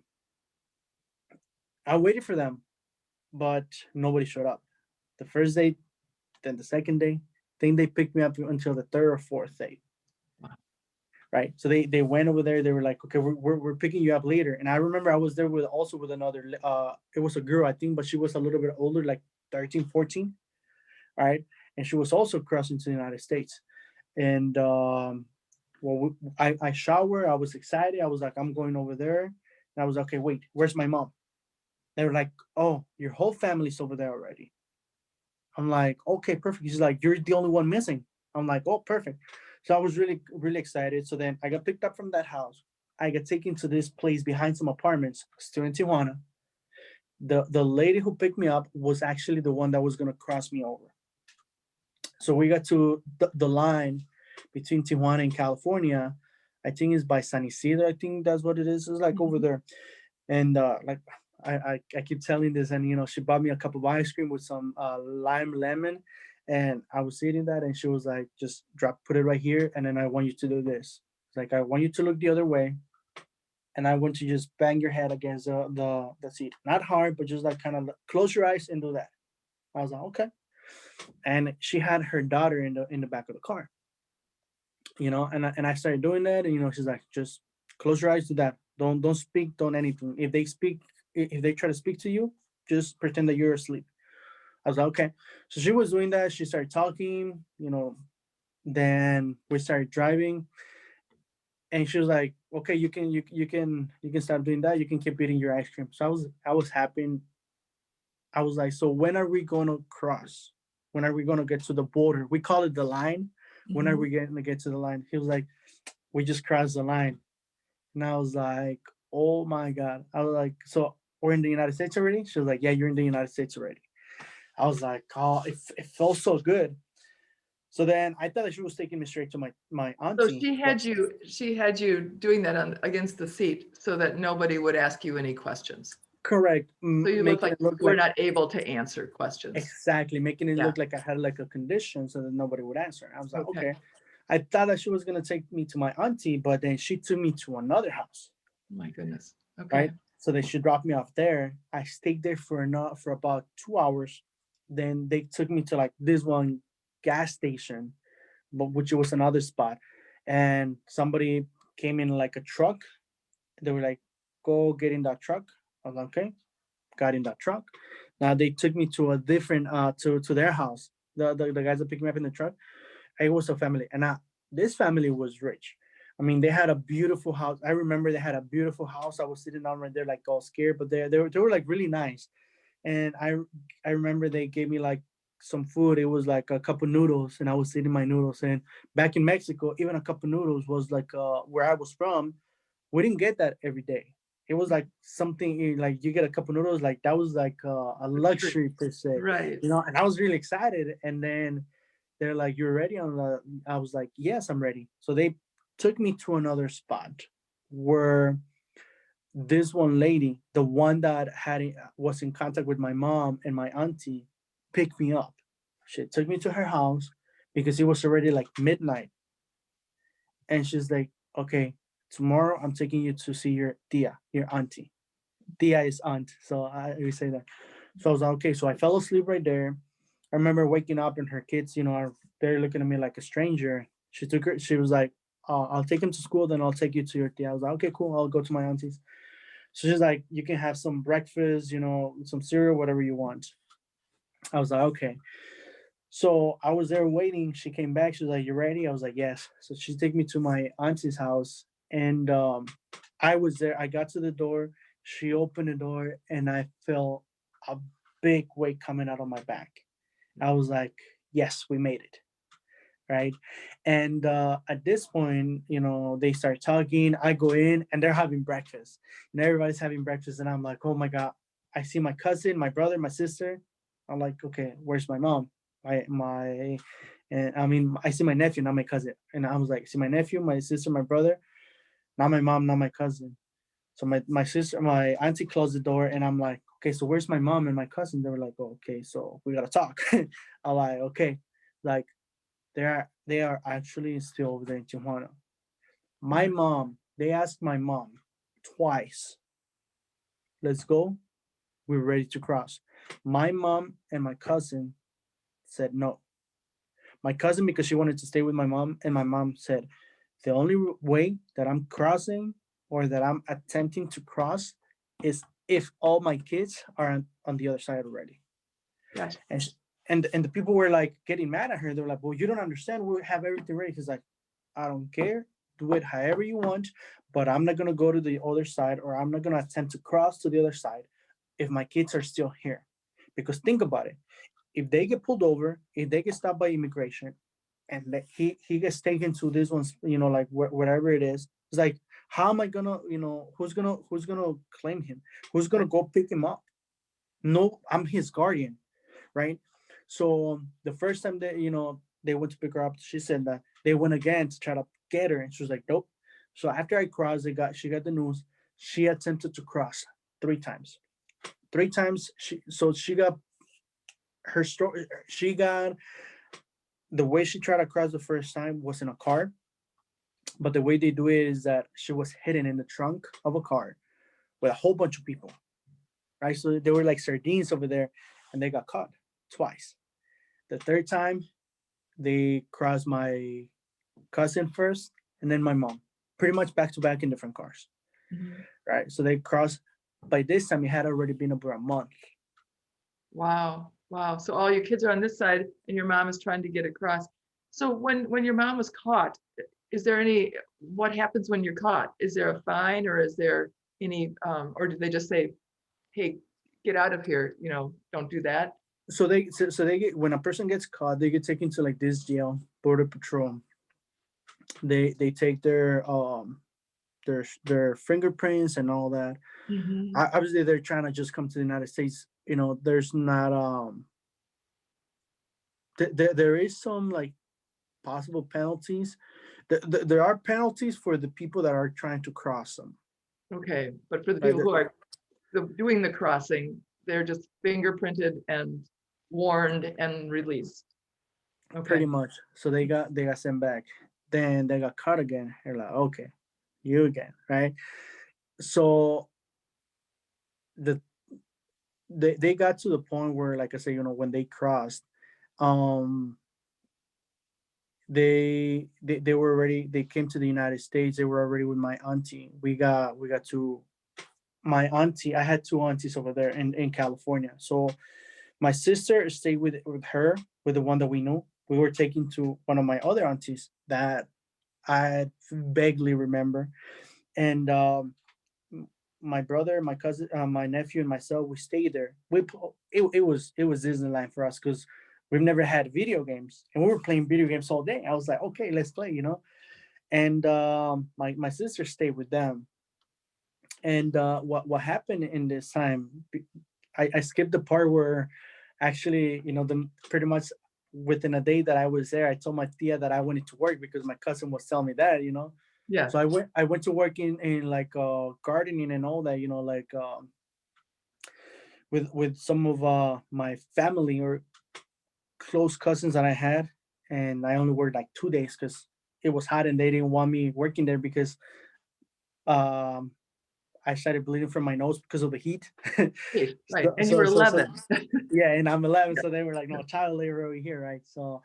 waited for them, but nobody showed up. The first day, then the second day. I think they picked me up until the third or fourth day. Wow. Right. So they went over there. They were like, okay, we're picking you up later. And I remember I was there with another, it was a girl, I think, but she was a little bit older, like 13, 14. Right. And she was also crossing to the United States. And well, I showered. I was excited. I was like, I'm going over there. And I was, okay, wait, where's my mom? They were like, oh, your whole family's over there already. I'm like, okay, perfect. He's like, you're the only one missing. I'm like, oh, perfect. So I was really, really excited. So then I got picked up from that house. I got taken to this place behind some apartments, still in Tijuana. The lady who picked me up was actually the one that was gonna cross me over. So we got to the line between Tijuana and California. I think it's by San Isidro. I think that's what it is. It's like over Mhm. there. And like, I keep telling this, and she bought me a cup of ice cream with some lime lemon, and I was eating that, and she was like, just put it right here, and then I want you to do this. It's like, I want you to look the other way, and I want you to just bang your head against the seat, not hard, but just like kind of close your eyes and do that. I was like, okay. And she had her daughter in the back of the car, and I started doing that, and she's like, just close your eyes, do that, don't speak, don't anything. If they try to speak to you, just pretend that you're asleep. I was like, okay. So she was doing that, she started talking, then we started driving, and she was like, okay, you can stop doing that, you can keep eating your ice cream. So I was happy. I was like, so when are we going to cross? When are we going to get to the border? We call it the line. When are Mhm. we going to get to the line? He was like, we just crossed the line. And I was like, oh my God. I was like, so we're in the United States already? She was like, yeah, you're in the United States already. I was like, oh, it felt so good. So then I thought that she was taking me straight to my So auntie. she had you doing that against the seat so that nobody would ask you any questions. Correct. So you look Making like it look you were like, not able to answer questions. exactly, making it Yeah. look like I had like a condition so that nobody would answer. I was like, Okay. okay. I thought that she was going to take me to my auntie, but then she took me to another house, My goodness. Okay. right? So they should drop me off there. I stayed there for about 2 hours. Then they took me to like this one gas station, but which was another spot. And somebody came in like a truck. They were like, "Go get in that truck." I was like, "Okay." Got in that truck. Now they took me to a different to their house. The guys that picked me up in the truck, it was a family, and this family was rich. I mean, they had a beautiful house. I remember they had a beautiful house. I was sitting down right there, like all scared, but they were like really nice. And I remember they gave me like some food. It was like a cup of noodles, and I was eating my noodles. And back in Mexico, even a cup of noodles was like where I was from, we didn't get that every day. It was like something like you get a cup of noodles, like that was like a A treat. luxury per se, Right. you know. And I was really excited. And then they're like, "You're ready?" I was like, "Yes, I'm ready." So they took me to another spot where this one lady, the one that was in contact with my mom and my auntie, picked me up. She took me to her house because it was already like midnight, and she's like, "Okay, tomorrow I'm taking you to see your tia, your auntie. Tia is aunt, so we say that." So I was like, okay. So I fell asleep right there. I remember waking up and her kids, are they're looking at me like a stranger. She took her. She was like, "I'll take him to school, then I'll take you to your tia." I was like, "Okay, cool. I'll go to my auntie's." So she's like, "You can have some breakfast, some cereal, whatever you want." I was like, "Okay." So I was there waiting. She came back. She was like, "You ready?" I was like, "Yes." So she took me to my auntie's house, and I was there. I got to the door. She opened the door, and I felt a big weight coming out of my back. I was like, "Yes, we made it." Right. And at this point, they start talking. I go in, and they're having breakfast, and everybody's having breakfast. And I'm like, "Oh my God." I see my cousin, my brother, my sister. I'm like, "Okay, where's my mom?" And I mean, I see my nephew, not my cousin. And I was like, "See my nephew, my sister, my brother, not my mom, not my cousin." So my sister, my auntie closed the door, and I'm like, "Okay, so where's my mom and my cousin?" They were like, "Oh, okay, so we gotta talk." I'm like, "Okay." Like, they are actually still over there in Tijuana. My Mhm. mom, they asked my mom twice, "Let's go. We're ready to cross." My mom and my cousin said no. My cousin, because she wanted to stay with my mom, and my mom said, "The only way that I'm crossing or that I'm attempting to cross is if all my kids are on the other side already." Gotcha. And and the people were like getting mad at her. They were like, "Well, you don't understand. We have everything ready." She's like, "I don't care. Do it however you want, but I'm not gonna go to the other side, or I'm not gonna attempt to cross to the other side if my kids are still here." Because think about it: if they get pulled over, if they get stopped by immigration, and he gets taken to this one's, like wherever it is, it's like, how am I gonna, who's gonna claim him? Who's gonna Right. go pick him up? No, I'm his guardian, right? So the first time that they went to pick her up, she said that they went again to try to get her, and she was like, "Nope." So after I crossed, she got the news. She attempted to cross 3 times. 3 times. She got her story. She got the way she tried to cross the first time was in a car, but the way they do it is that she was hidden in the trunk of a car with a whole bunch of people, right? So they were like sardines over there, and they got caught twice. The third time, they crossed my cousin first, and then my mom, pretty much back to back in different cars, Mhm. right? So they crossed. By this time, it had already been over a month. Wow. Wow. So all your kids are on this side and your mom is trying to get across. So when your mom was caught, is there any, what happens when you're caught? Is there a fine or is there any, or do they just say, hey, get out of here, don't do that? So they get, when a person gets caught, they get taken to like this jail, border patrol. They take their fingerprints and all that. Hmm. Obviously, they're trying to just come to the United States. There's not there is some like possible penalties. There are penalties for the people that are trying to cross them. Okay. But for the Right? people who are doing the crossing, they're just fingerprinted and warned and released. Pretty Okay. much. So they got sent back. Then they got caught again. They're like, "Okay, you again," right? So the they got to the point where, like I say, when they crossed, um, they were already, they came to the United States. They were already with my auntie. We got to my auntie. I had two aunties over there in California. So my sister stayed with her, with the one that we knew. We were taken to one of my other aunties that I vaguely remember. And m- my brother, my cousin, my nephew, and myself, we stayed there. It was Disneyland for us because we've never had video games, and we were playing video games all day. I was like, okay, let's play, And my sister stayed with them. And what happened in this time? I skipped the part where actually, the pretty much within a day that I was there, I told my tia that I wanted to work because my cousin was telling me that. Yeah. So I went to work in like gardening and all that, like with some of my family or close cousins that I had, and I only worked like 2 days because it was hot and they didn't want me working there because um I started bleeding from my nose because of the heat. Right. Right. so, And you so were so so 11. yeah, and I'm 11, Yeah. so they were like, no, child labor over here, right? So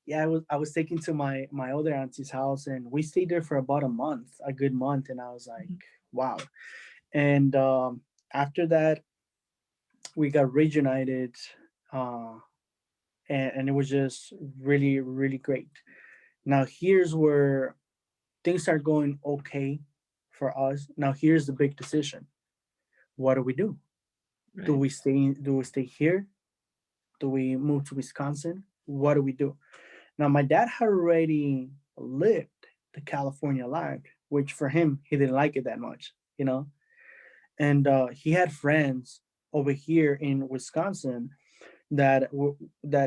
yeah, I was taken to my other auntie's house, and we stayed there for about a good month, and I was like, Mhm. wow. And after that, we got reunited, uh, and it was just really, really great. Now here's where things are going okay for us. Now here's the big decision: what do we do? Do Right. we stay? Do we stay here? Do we move to Wisconsin? What do we do? Now, my dad had already lived the California life, which for him, he didn't like it that much. And he had friends over here in Wisconsin that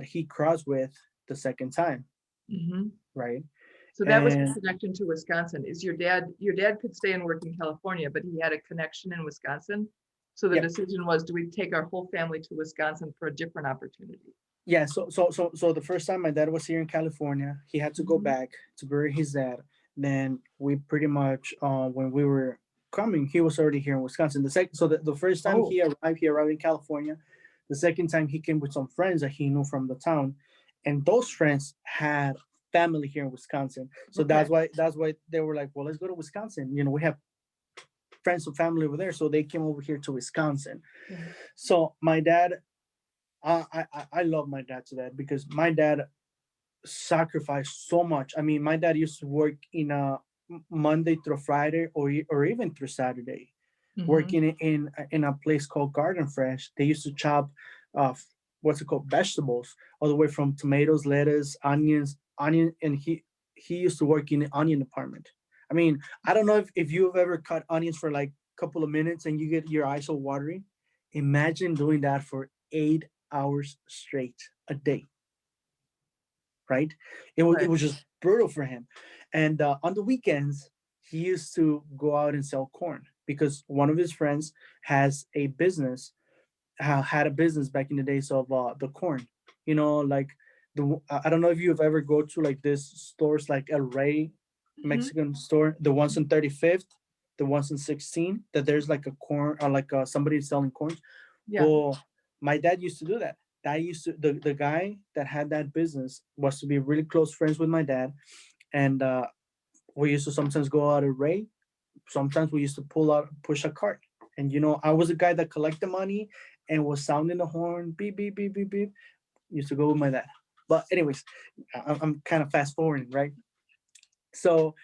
he crossed with the second time, Hmm. right? So that was the And connection to Wisconsin. Is your dad could stay and work in California, but he had a connection in Wisconsin. So the yep, decision was, do we take our whole family to Wisconsin for a different opportunity? yeah. So the first time my dad was here in California, he had to go Mhm. back to bury his dad. Then we pretty much, when we were coming, he was already here in Wisconsin. The first time Oh, he arrived in California. The second time he came with some friends that he knew from the town, and those friends had family here in Wisconsin. So okay. that's why they were like, well, let's go to Wisconsin. We have friends and family over there, so they came over here to Wisconsin. Right. So my dad, I love my dad to that because my dad sacrificed so much. I mean, my dad used to work in a Monday through Friday or even through Saturday, Hmm. working in a place called Garden Fresh. They used to chop, uh, what's it called, vegetables, all the way from tomatoes, lettuce, onion, and he used to work in the onion department. I mean, I don't know if you've ever cut onions for like a couple of minutes and you get your eyes all watery. Imagine doing that for 8 hours straight a day, right? It Right. was just brutal for him. And on the weekends, he used to go out and sell corn because one of his friends has a business, had a business back in the days of the corn. Like I don't know if you've ever go to like this stores like El Rey Hmm. Mexican store, the ones on 35th, the ones on 16, that there's like a corn or like somebody selling corn. Yeah. Well, my dad used to do that. The guy that had that business was to be really close friends with my dad, and we used to sometimes go out at Ray. Sometimes we used to push a cart, and I was a guy that collected money and was sounding the horn, beep beep beep beep beep. Used to go with my dad. But anyways, I'm kind of fast forwarding, right? So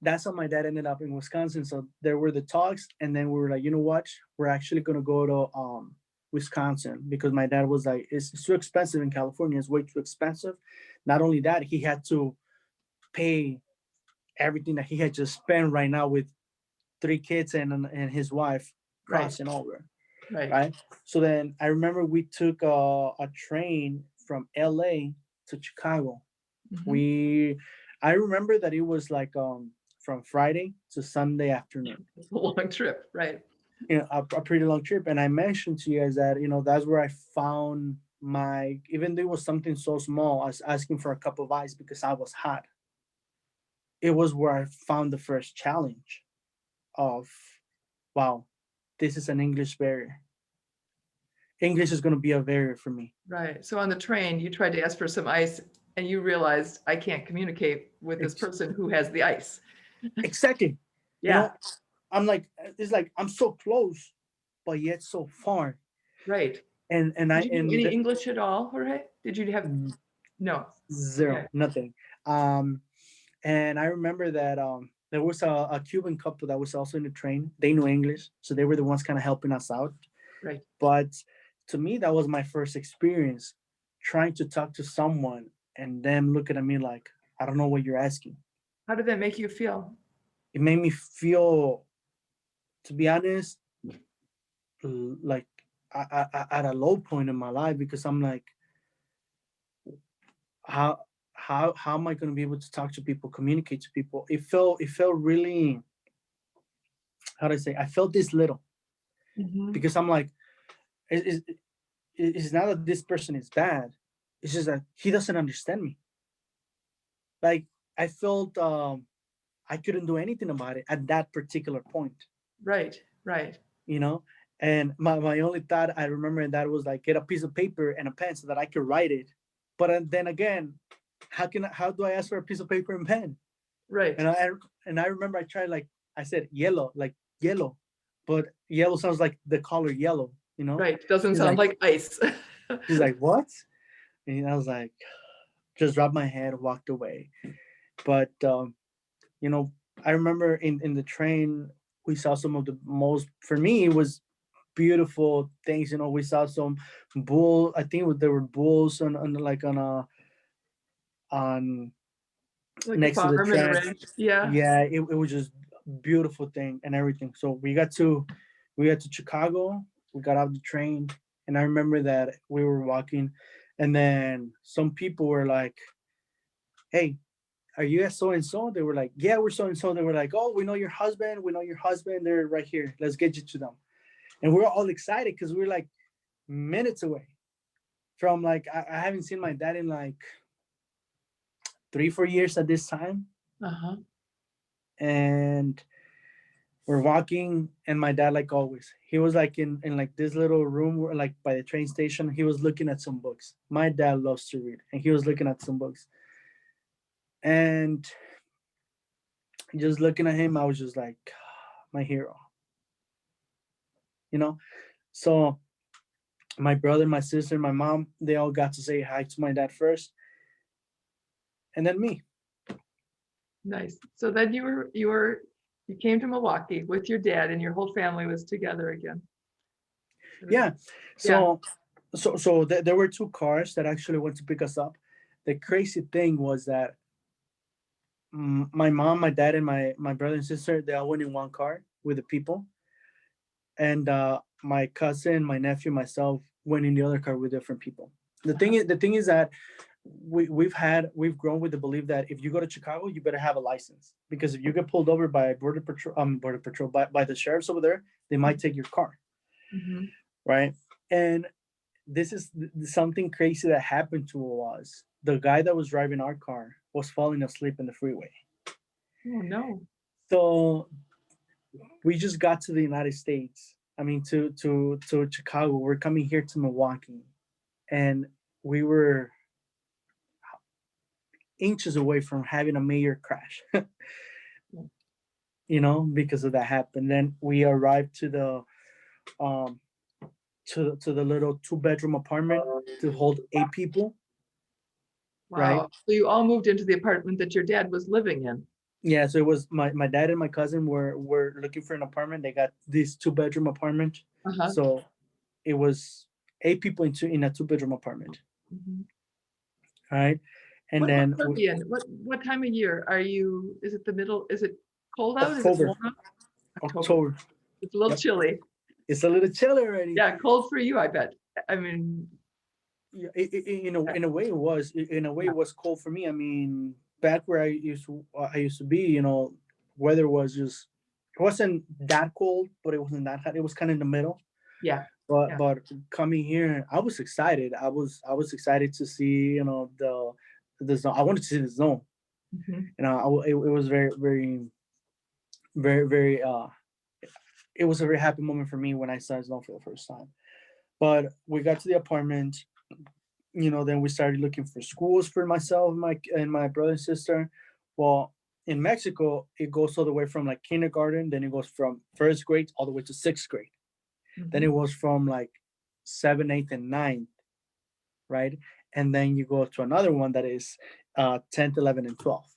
that's how my dad ended up in Wisconsin. So there were the talks, and then we were like, you know what? We're actually gonna go to Wisconsin because my dad was like, it's too expensive in California. It's way too expensive. Not only that, he had to pay everything that he had just spent right now with 3 kids and his wife Right. crossing over, Right. right? So then I remember we took a train from LA to Chicago. Hmm. We I remember that it was like from Friday to Sunday afternoon. It's a long trip. Right. A pretty long trip. And I mentioned to you guys that that's where I found my, even though it was something so small, I was asking for a cup of ice because I was hot. It was where I found the first challenge of, wow, this is an English barrier. English is going to be a barrier for me. Right. So on the train, you tried to ask for some ice and you realized I can't communicate with this Ex- person who has the ice. exactly. You Yeah. know, I'm like, it's like I'm so close, but yet so far. Right. And I Did you do and any the, English at all, Jorge? Did you have? No. zero, Okay. nothing. Um, And I remember that there was a Cuban couple that was also in the train. They knew English, so they were the ones kind of helping us out. Right. But to me, that was my first experience trying to talk to someone and them looking at me like, I don't know what you're asking. How did that make you feel? It made me feel, to be honest, like at a low point in my life, because I'm like, how how am I going to be able to talk to people, communicate to people? It felt really, how do I say? I felt this little, Hmm. because I'm like, it, it, it's not that this person is bad. It's just that he doesn't understand me. Like, I felt I couldn't do anything about it at that particular point, Right, right. you know. And my only thought I remember that was like, get a piece of paper and a pen so that I could write it. But then again, how do I ask for a piece of paper and pen? Right, And I remember I tried, like, I said yellow, like yellow, but yellow sounds like the color yellow, you know. right. Doesn't She's sound like like ice. she's like what? And I was like, just dropped my head, walked away. But you know, I remember in the train we saw some of the most, for me it was beautiful things. You know, we saw some bull. I think there were bulls on like on Like a next to the farm and a track. ranch. Yeah. Yeah, it was just beautiful thing and everything. So we got to Chicago. We got off the train, and I remember that we were walking, and then some people were like, "Hey, are you guys so and so?" They were like, "Yeah, we're so and so." They were like, "Oh, we know your husband. We know your husband. They're right here. Let's get you to them." And we were all excited because we were like minutes away from, like, I haven't seen my dad in like 3 4 years at this time. Uh-huh. And we're walking, and my dad, like always, he was like in like this little room where, like, by the train station, he was looking at some books. My dad loves to read, and he was looking at some books. And just looking at him, I was just like, my hero, you know. So my brother, my sister, my mom, they all got to say hi to my dad first, and then me. Nice. So then you came to Milwaukee with your dad and your whole family was together again. Yeah. Yeah. So there were two cars that actually went to pick us up. The crazy thing was that my mom, my dad, and my brother and sister, they all went in one car with the people, and my cousin, my nephew, myself went in the other car with different people. The thing is that we've grown with the belief that if you go to Chicago, you better have a license, because if you get pulled over by border patrol, by the sheriffs over there, they might take your car, Mhm. right? And this is something crazy that happened to us. The guy that was driving our car was falling asleep in the freeway. Oh no. So we just got to the United States. I mean, to Chicago. We're coming here to Milwaukee, and we were inches away from having a major crash. Because of that happened. Then we arrived um to the little 2 bedroom apartment to hold 8 people. Right. Wow. So you all moved into the apartment that your dad was living in. Yeah, so it was my dad and my cousin were looking for an apartment. They got this 2 bedroom apartment. Uh-huh. So it was 8 people in a 2 bedroom apartment. Mhm. Right. And What month then are we in? What time of year are you? Is it the middle? Is it cold out? Is it October. warm out? October. October. It's a little Yep. chilly. It's a little chilly already. Yeah, cold for you, I bet. I mean, Yeah, in a way it was. In a way yeah. it was cold for me. I mean, back where I used to be, weather was just, it wasn't that cold, but it wasn't that hot. It was kind of in the middle. Yeah. But Yeah. but coming here, I was excited. I was excited to see, the zone. I wanted to see the zone. Mhm. It was very very very very it was a very happy moment for me when I saw zone for the first time. But we got to the apartment. Then we started looking for schools for myself and my brother and sister. Well, in Mexico, it goes all the way from like kindergarten, then it goes from first grade all the way to sixth grade. Then Mhm. it was from like seven, eighth, and ninth, right? And then you go to another one that is 10th, 11th, and 12th.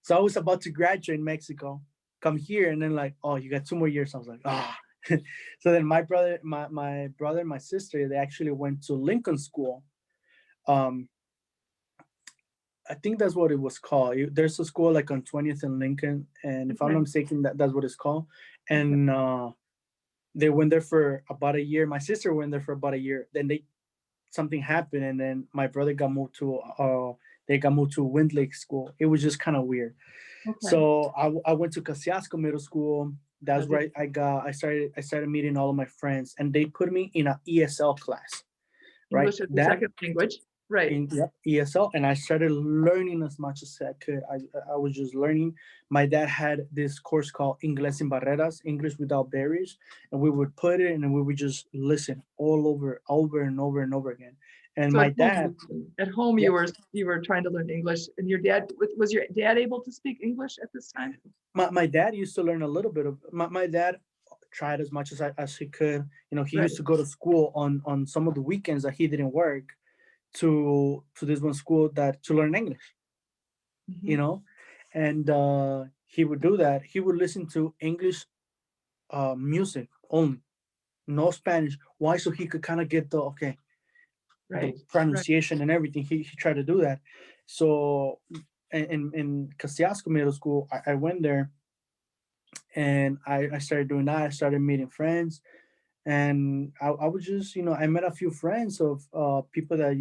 So I was about to graduate in Mexico, come here, and then like, oh, you got 2 more years. I was like, ah. So then my brother, and my sister, they actually went to Lincoln School. Um, I think that's what it was called. There's a school like on 20th and Lincoln, and if I'm not Okay. mistaken, that's what it's called. Okay. And they went there for about a year. My sister went there for about a year. Then something happened, and then my brother got moved to they got moved to Wind Lake School. It was just kind of weird. Okay. So I went to Casiasco Middle School. That's That's it. where I started meeting all of my friends, and they put me in an ESL class, right? English as a That second language. Right. in ESL, and I started learning as much as I could. I was just learning. My dad had this course called Inglés sin Barreras, English without barriers, and we would put it and we would just listen all over and over and over again. And So my dad, at home yeah, you were trying to learn English, and your dad was your dad able to speak English at this time? my dad used to learn a little bit of my dad tried as much as he could. You know, he Right. used to go to school on some of the weekends that he didn't work to this one school that to learn English, you Mhm. know, and he would do that. He would listen to English music only, no Spanish. Why? So he could kind of get the Right. Right. pronunciation and everything. He tried to do that. So in Casiasco Middle School, I went there and I started doing that. I started meeting friends, and I was just, I met a few friends of people that,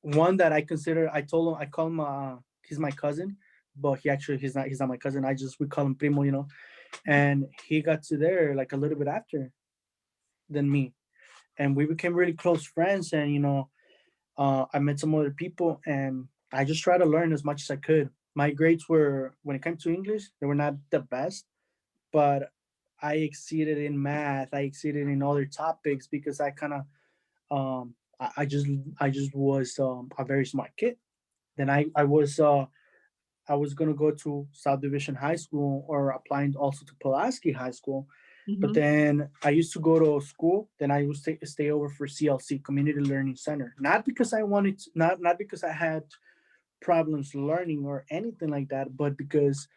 the one that I consider, I call him, he's my cousin, but he's not my cousin. We call him primo, and he got to there like a little bit after than me. And we became really close friends. And, I met some other people, and I just tried to learn as much as I could. My grades were, when it came to English, they were not the best, but I exceeded in math. I exceeded in other topics because I kind of, I just was a very smart kid. Then I was gonna go to South Division High School or applying also to Pulaski High School, but Mhm. then I used to go to school. Then I would stay over for CLC, Community Learning Center, not because I wanted to, not because I had problems learning or anything like that, but because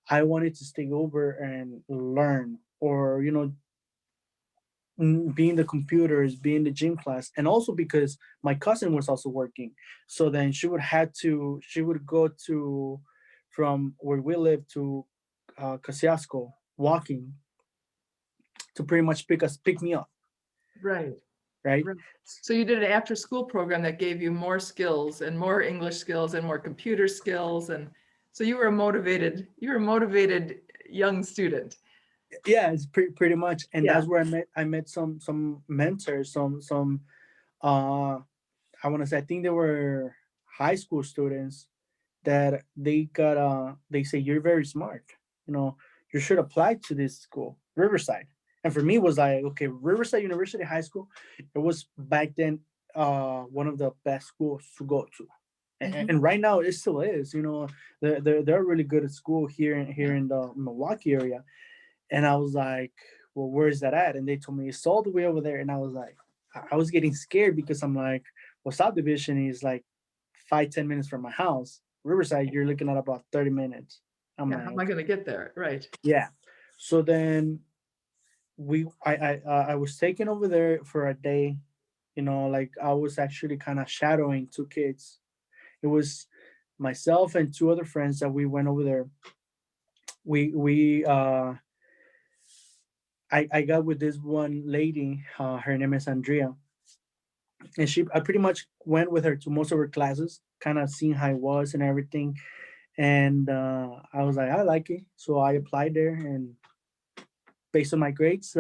I wanted to stay over and learn, or be in the computers, be in the gym class, and also because my cousin was also working. So then she would go to from where we live to Casiasco walking to pretty much pick me up, Right. right? Right. So you did an after school program that gave you more skills and more English skills and more computer skills. And so you were a motivated young student. Yeah, it's pretty much, and Yeah. that's where I met some mentors, some uh I want to say, I think they were high school students that they say, you're very smart, you know you should apply to this school, Riverside. And for me, it was like, okay, Riverside University High School, it was back then one of the best schools to go to. Mhm. And right now it still is. They're really good at school here in the Milwaukee area. And I was like, well, where's that at? And they told me it's all the way over there. And I was like, I was getting scared because I'm like, well, South Division is like 5-10 minutes from my house. Riverside, you're looking at about 30 minutes. I'm Yeah. How am I like, going to get there? Right. yeah. So then I was taken over there for a day. Like I was actually kind of shadowing two kids. It was myself and two other friends that we went over there. We I got with this one lady. Her name is Andrea, and I pretty much went with her to most of her classes, kind of seeing how it was and everything. And I was like, I like it, so I applied there, and based on my grades,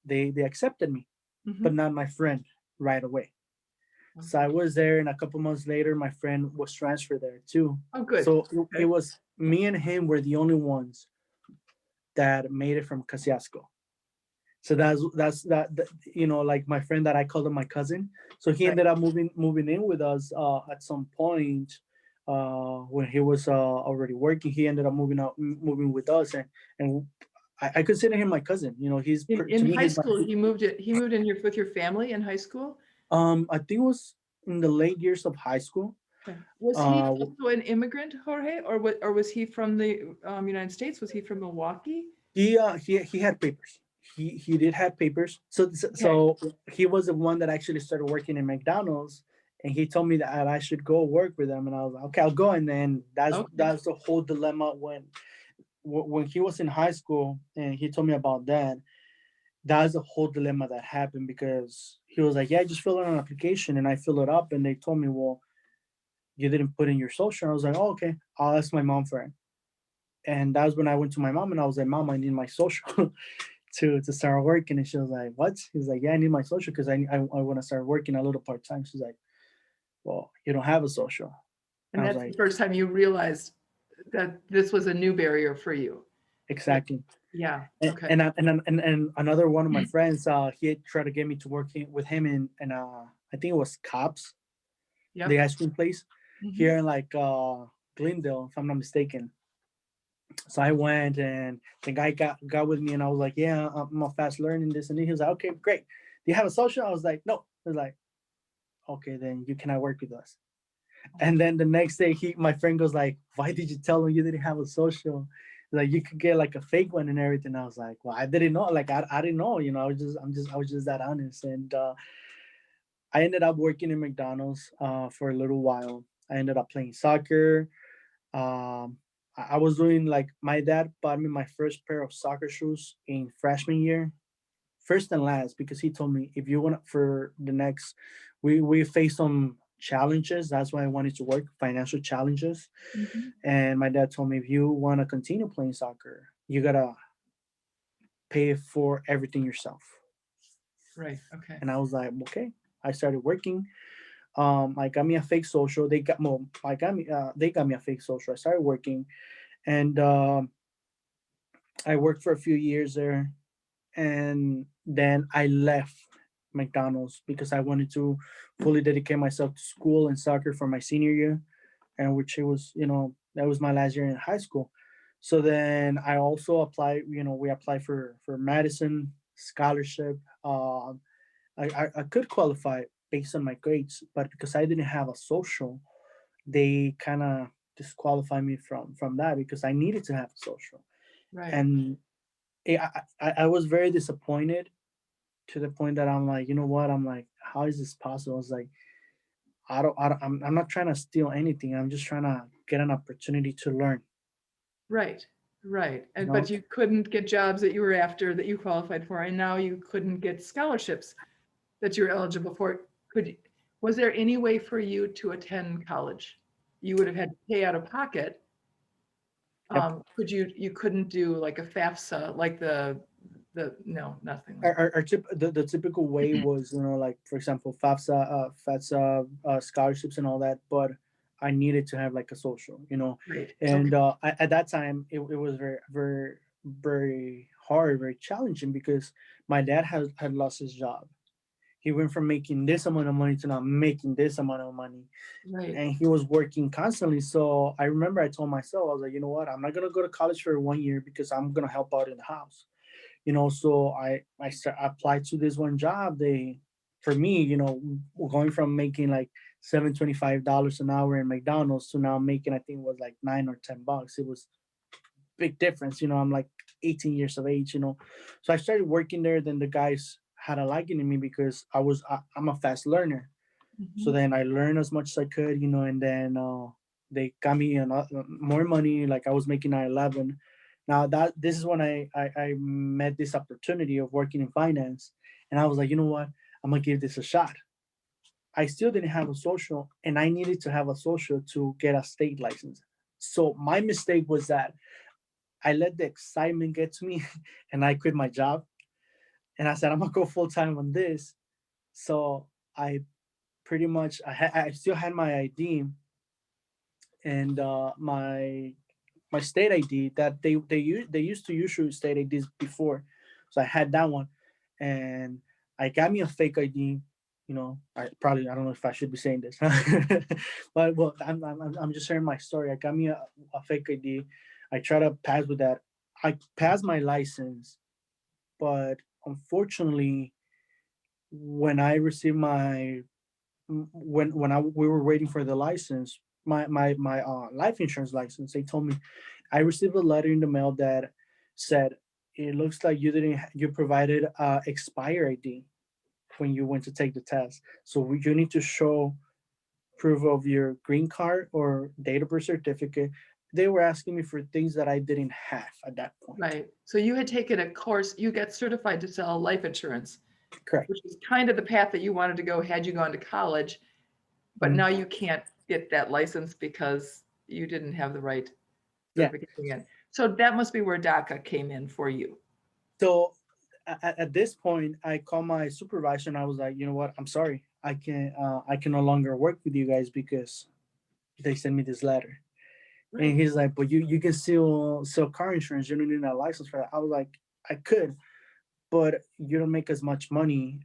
they accepted me, but Mhm. not my friend right away. So I Okay. was there, and a couple months later, my friend was transferred there too. Oh, good. So it Okay. was me and him were the only ones that made it from Casiasco. So like my friend that I called him my cousin. So he Right. ended up moving in with us at some point when he was already working. He ended up moving with us, and I consider him my cousin. In To me, high he's my. school, he moved in with your family in high school. I think it was in the late years of high school. Okay. Was he Uh, also an immigrant, Jorge, or was he from the United States? Was he from Milwaukee? he had papers. He did have papers. So Okay. so he was the one that actually started working in McDonald's, and he told me that I should go work with them, and I was like, okay, I'll go. And then Okay. that's the whole dilemma when he was in high school, and he told me about that. That's the whole dilemma that happened because he was like, yeah, just fill out an application, and I fill it up, and they told me, well, you didn't put in your social. I was like, oh, okay, I'll ask my mom for it. And that's when I went to my mom and I was like, Mom, I need my social to start working. And she was like, what? He was like, yeah, I need my social because I want to start working a little part time. She's like, well, you don't have a social. And And I was that's the like, first time you realized that this was a new barrier for you. That, exactly. yeah. And Okay. and another one of my friends, he had tried to get me to work with him in I think it was Cops, the Yep. ice cream place Hmm. here in like Glendale, if I'm not mistaken. So I went and the guy got with me and I was like, yeah, I'm a fast learning this and he was like, okay, great. Do you have a social? I was like, no. He was like, okay, then you cannot work with us. And then the next day, my friend goes like, why did you tell him you didn't have a social? Like you could get like a fake one and everything. I was like, well, I didn't know. Like I didn't know. You know, I was just that honest. And I ended up working in McDonald's for a little while. I ended up playing soccer. Um, I was doing like my dad bought me my first pair of soccer shoes in freshman year, first and last, because he told me if you want for the next, we faced some challenges. That's why I wanted to work, financial challenges. Hmm. And my dad told me if you want to continue playing soccer, you gotta pay for everything yourself. Right. Okay. And I was like, okay. I started working. I got me a fake social. They got me a fake social. I started working, and I worked for a few years there, and then I left McDonald's because I wanted to fully dedicate myself to school and soccer for my senior year, and which it was, that was my last year in high school. So then I also applied. We applied for Madison scholarship. I could qualify based on my grades, but because I didn't have a social, they kind of disqualified me from that because I needed to have a social. Right. And I was very disappointed to the point that I'm like, you know what? I'm like, how is this possible? I was like, I'm not trying to steal anything. I'm just trying to get an opportunity to learn. Right. Right. You And but know, you couldn't get jobs that you were after that you qualified for, and now you couldn't get scholarships that you're eligible for. Was there any way for you to attend college? You would have had to pay out of pocket. yep. You couldn't do like a FAFSA, like no, nothing like The typical way was, like for example, FAFSA scholarships and all that, but I needed to have like a social, great. Okay. and at that time it was very, very, very hard, very challenging because my dad had lost his job. He went from making this amount of money to not making this amount of money, Right. and he was working constantly. So I remember I told myself, I was like, you know what, I'm not gonna go to college for 1 year because I'm gonna help out in the house. So I applied to this one job. They For me, going from making like $7.25 an hour in McDonald's to now making, I think it was like $9 or $10. It was big difference. I'm like 18 years of age. So I started working there. Then the guys had a liking in me because I'm a fast learner. So Mhm. then I learned as much as I could, and then they got me more money. Like I was making 911. Now that this is when I met this opportunity of working in finance, and I was like, you know what, I'm gonna give this a shot. I still didn't have a social, and I needed to have a social to get a state license. So my mistake was that I let the excitement get to me, and I quit my job, and I said I'm gonna go full time on this. So I pretty much I still had my ID and my state ID that they used to issue state IDs before, so I had that one, and I got me a fake ID. I don't know if I should be saying this, but well, I'm just sharing my story. I got me a fake ID. I try to pass with that. I passed my license, but unfortunately, when I received my when we were waiting for the license, my life insurance license, they told me I received a letter in the mail that said it looks like you provided expire ID when you went to take the test. So you need to show proof of your green card or date of birth certificate. They were asking me for things that I didn't have at that point. Right. So you had taken a course, you got certified to sell life insurance, Correct. which is kind of the path that you wanted to go had you gone to college, but Mm. now you can't get that license because you didn't have the right Yeah. certification yet. So that must be where DACA came in for you. So at this point, I called my supervisor and I was like, you know what? I'm sorry. I can no longer work with you guys because they sent me this letter. Right. And he's like, but you can still sell car insurance. You don't need a license for that. I was like, I could, but you don't make as much money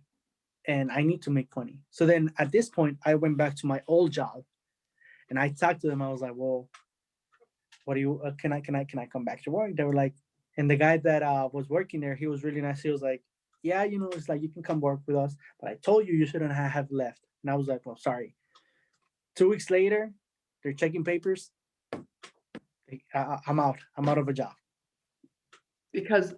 and I need to make money. So then at this point, I went back to my old job and I talked to them. I was like, well, what do you, can I come back to work? They were like, and the guy that was working there, he was really nice. He was like, yeah, it's like, you can come work with us, but I told you shouldn't have left. And I was like, well, sorry. 2 weeks later, they're checking papers. I'm out. I'm out of a job. Because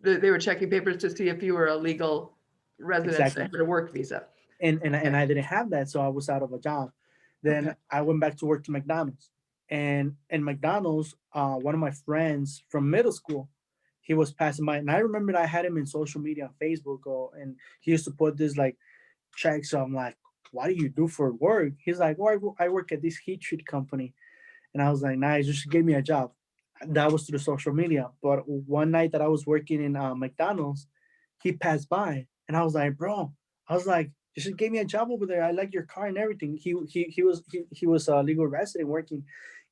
they were checking papers to see if you were a legal resident Exactly. that had a work visa. And Okay. I didn't have that, so I was out of a job. Then Okay. I went back to work to McDonald's, and in McDonald's, one of my friends from middle school, he was passing by, and I remembered I had him in social media on Facebook, and he used to put this like check. So I'm like, "What do you do for work?" He's like, "Oh, I work at this heat treat company," and I was like, "Nice, just give me a job." That was through social media. But one night that I was working in McDonald's, he passed by, and I was like, "Bro," I was like, "You should give me a job over there. I like your car and everything." He was a legal resident working,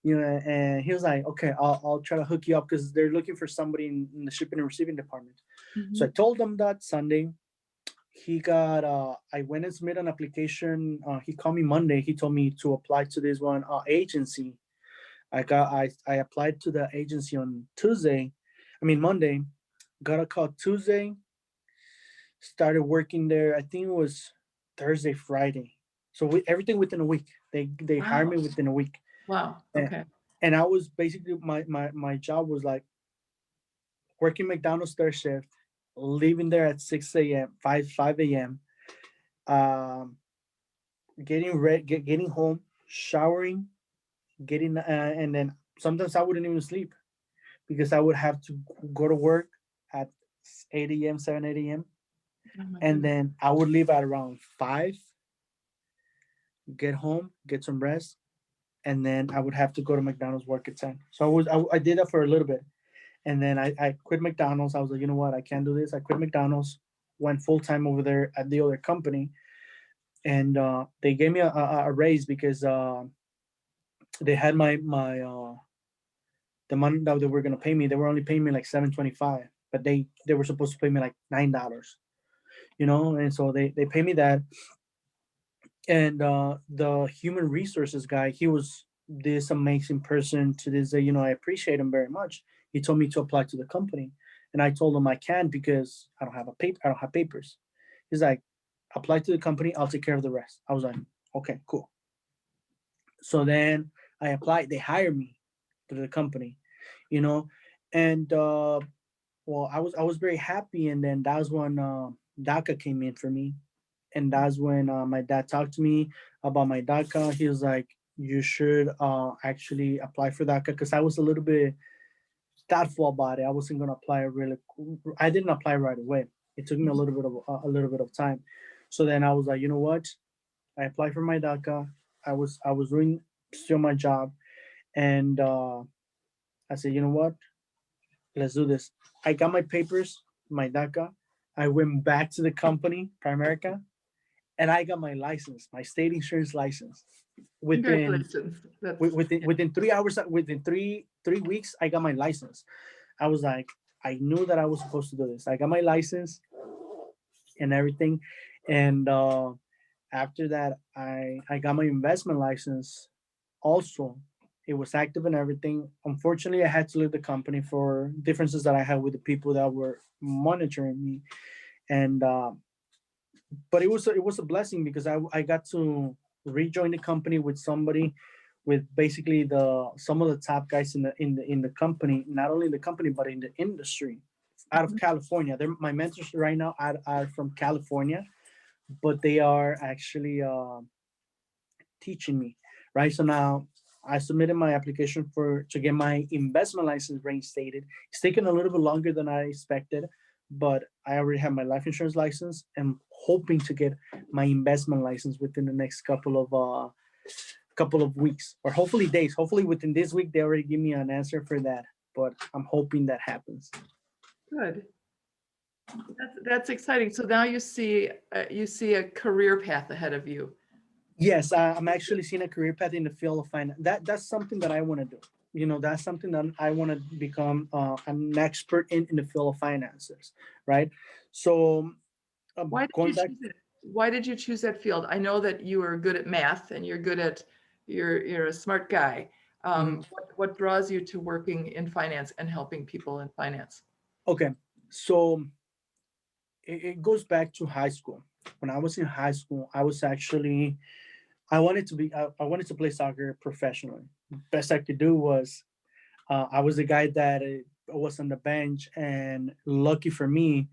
and he was like, "Okay, I'll try to hook you up because they're looking for somebody in the shipping and receiving department." So I Mhm. told him that Sunday. He got. I went and submitted an application. He called me Monday. He told me to apply to this one agency. I applied to the agency on Tuesday. I mean Monday. Got a call Tuesday. Started working there. I think it was Thursday, Friday. So everything within a week. They hired me Wow. within a week. Wow. And, Okay. and I was basically my job was like working McDonald's third shift, leaving there at 6 a.m., 5 a.m. Um, getting home, showering, getting and then sometimes I wouldn't even sleep because I would have to go to work at 8 a.m., 7, 8 a.m. Oh my And goodness. then I would leave at around 5, get home, get some rest, and then I would have to go to McDonald's work at 10. So I did that for a little bit. And then I quit McDonald's. I was like, you know what? I can't do this. I quit McDonald's, went full time over there at the other company. And they gave me a raise because they had my the money that they were gonna pay me. They were only paying me like 7.25, but they were supposed to pay me like $9, And so they pay me that. And the human resources guy, he was this amazing person to this day. I appreciate him very much. He told me to apply to the company, and I told him I can't because I don't have a paper. I don't have papers. He's like, apply to the company. I'll take care of the rest. I was like, okay, cool. So then I applied. They hired me to the company, you know, and well, I was very happy. And then that was when DACA came in for me, and that's when my dad talked to me about my DACA. He was like, "You should actually apply for DACA," because I was a little bit thoughtful about it. I wasn't gonna apply really. I didn't apply right away. It took me a little bit of time. So then I was like, you know what? I applied for my DACA. I was doing still my job, and I said, you know what? Let's do this. I got my papers, my DACA. I went back to the company, Primerica, and I got my license, my state insurance license. Within Congratulations. within Yeah. within 3 hours, within three weeks, I got my license. I was like, I knew that I was supposed to do this. I got my license and everything, and after that, I got my investment license. Also, it was active and everything. Unfortunately, I had to leave the company for differences that I had with the people that were monitoring me, and but it was a blessing because I got to rejoin the company with somebody with basically the some of the top guys in the company, not only in the company but in the industry out of Mhm. California. They're my mentors right now are from California, but they are actually teaching me, right? So now I submitted my application for to get my investment license reinstated. It's taken a little bit longer than I expected, but I already have my life insurance license and hoping to get my investment license within the next couple of weeks or hopefully days. Hopefully within this week they already give me an answer for that, but I'm hoping that happens. Good. That's exciting. So now you see a career path ahead of you. Yes, I'm actually seeing a career path in the field of finance. That's something that I want to do. That's something that I want to become an expert in the field of finances, right? So Why did you going back, choose it? Why did you choose that field? I know that you are good at math and you're a smart guy. mhm. What draws you to working in finance and helping people in finance? Okay, so it goes back to high school. When I was in high school, I wanted to play soccer professionally. Best I could do was I was the guy that was on the bench, and lucky for me,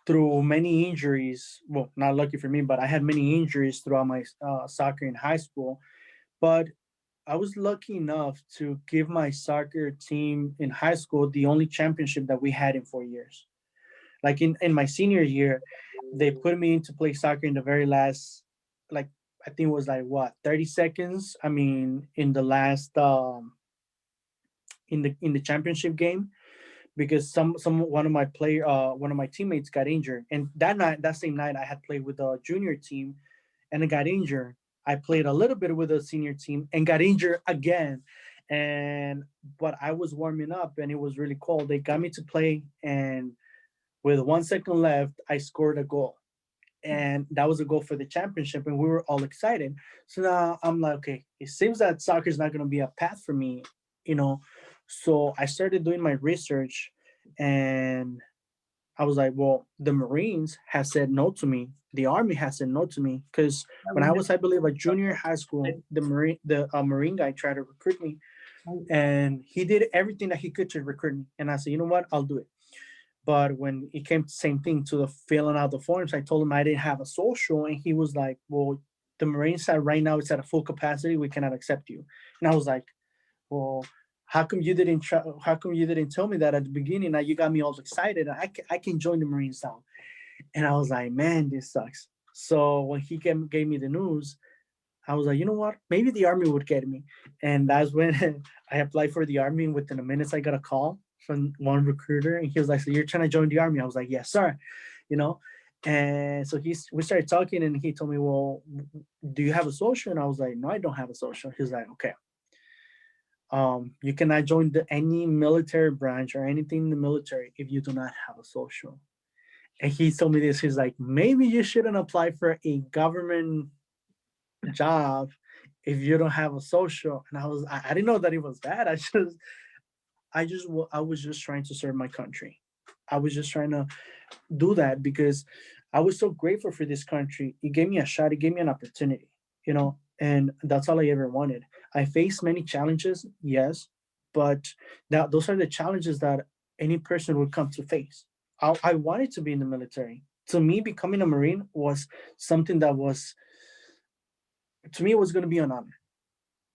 through many injuries. Well, not lucky for me, but I had many injuries throughout my soccer in high school. But I was lucky enough to give my soccer team in high school the only championship that we had in 4 years. Like in my senior year, they put me in to play soccer in the very last, like I think it was like what 30 seconds. I mean, in the last in the championship game because some one of my teammates got injured, and that same night I had played with a junior team and I got injured. I played a little bit with a senior team and got injured again. And but I was warming up and it was really cold. They got me to play, and with 1 second left, I scored a goal. And that was a goal for the championship, and we were all excited. So now I'm like, okay, it seems that soccer is not going to be a path for me, you know. So I started doing my research, and I was like, well, the Marines have said no to me. The Army has said no to me because I when would I never. was, I believe, a junior high school, the Marine guy tried to recruit me, and he did everything that he could to recruit me. And I said, you know what, I'll do it. But when it came to the same thing to the filling out the forms, I told him I didn't have a social, and he was like, well, the Marine side right now it's at a full capacity. We cannot accept you. And I was like, well, how come you didn't tell me that at the beginning? Now you got me all excited. I can join the Marines now. And I was like, man, this sucks. So when he gave me the news, I was like, you know what? Maybe the Army would get me. And that's when I applied for the Army. And within a minute, I got a call from one recruiter. And he was like, so you're trying to join the Army? I was like, yes, sir. You know? And so we started talking, and he told me, well, do you have a social? And I was like, no, I don't have a social. He's like, okay, you cannot join any military branch or anything in the military if you do not have a social. And he told me this. He's like, maybe you shouldn't apply for a government job if you don't have a social. And I didn't know that it was bad. I was just trying to serve my country. I was just trying to do that because I was so grateful for this country. It gave me a shot. It gave me an opportunity, and that's all I ever wanted. I faced many challenges, yes, but those are the challenges that any person would come to face. I wanted to be in the military. To me, becoming a Marine was something that was, to me, it was going to be an honor.